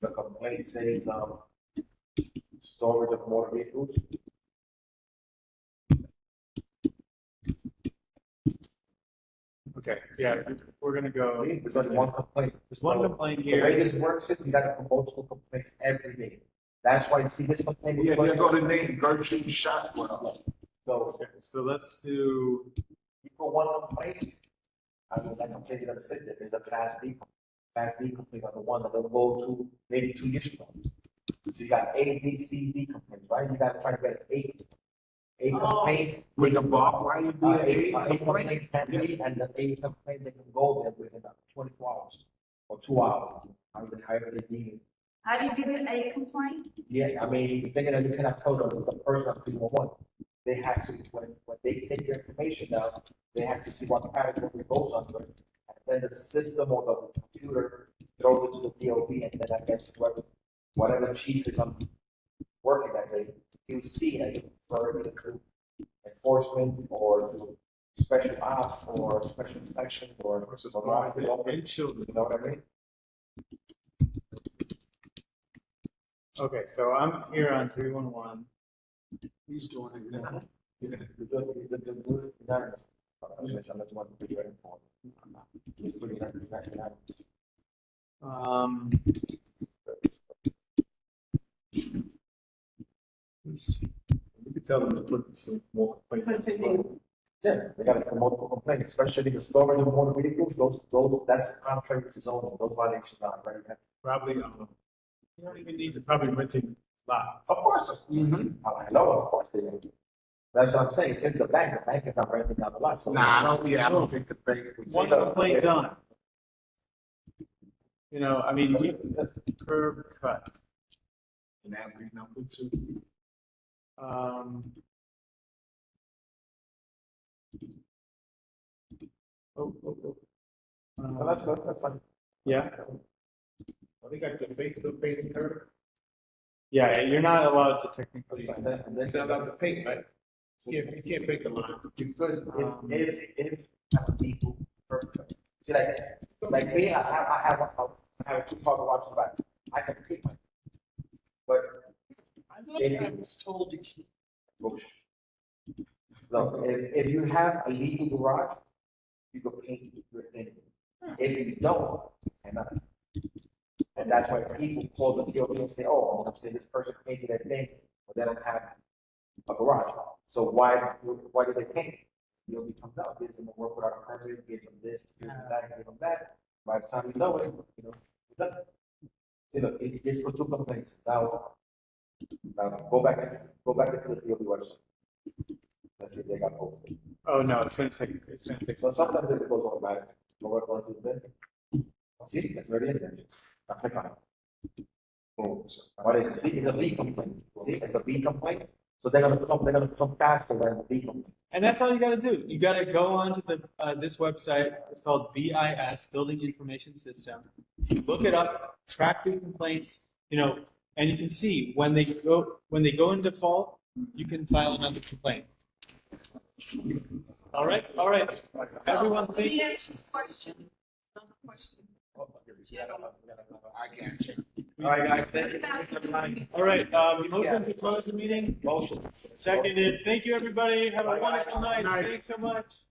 the complaint says, storage of motor vehicles. okay, yeah, we're gonna go. See, there's only one complaint. There's one So, complaint the here. way this works is you got to multiple complaints every day. That's why you see this complaint. Yeah, they go to name Gertrude Shotwell. So Okay, so let's do, you put one complaint, I mean, that complaint is gonna sit there. There's a class D complaint on the one that they'll go to maybe 2 years from now. So you got A, B, C, D complaints, right? You got to try to get a complaint. With the barbed wire, A complaint can be, and the A complaint, they can go there within about 24 hours or 2 hours. However they deem it. How do you get a complaint? Yeah, I mean, you're thinking that you cannot tell the person on 311. They have to, when they take your information down, they have to see what category it goes under. And then the system or the computer throws it to the DOB, and then I guess whatever chief is on working that day, he'll see and he'll refer it to enforcement or to special ops or special inspection or children. you know what I mean? Okay, so I'm here on 311. He's doing it. You're good. Unless you want to be ready for it. You can tell them to put some more complaints. What's it do? Yeah, they gotta come multiple complaints, especially the storage of motor vehicles, that's contrary to zoning, those violations are very heavy. Probably, you don't even need to probably renting a lot. Of course. I know, of course they do. That's what I'm saying, it's the bank is not renting out a lot, so. Nah, I don't think the bank would. One complaint done. You know, I mean, curb cut. And that would be number 2. Well, that's good, that's fine. Yeah, Well, they got the face still painting her. yeah, you're not allowed to technically. And then They're not allowed to paint, right? You can't paint the line. you could, if people, see, like me, I have 2 pocket watches back, I can pick my. But I was told to keep. no, if you have a legal garage, you can paint your thing. If you don't, you cannot. And that's why people call the DOB and say, oh, I'm saying this person painted that thing, but they don't have a garage. So why did they paint? DOB comes out, gives them a work without a permit, gives them this, gives them that, gives them that. By the time you know it, you're done. See, look, it gets for 2 complaints. Now go back into the DOB website. Let's see if they got posted. Oh, no, it's gonna take. So sometimes it goes automatic. Over on to the see, it's already in there. Now click on it. Boom. What is it? See, it's a B complaint. See, it's a B complaint. So they're gonna come faster than the B complaint. And that's all you got to do. You got to go onto the this website. It's called BIS, Building Information System. Look it up. Track the complaints. And you can see when they go in default, you can file another complaint. All right. Everyone, Let thank me you. ask you a question. Another question. I got you. All right, guys. Thank you. All right. Motion to close the meeting. Motion. Seconded. Thank you, everybody. Have a wonderful night. Thanks so much.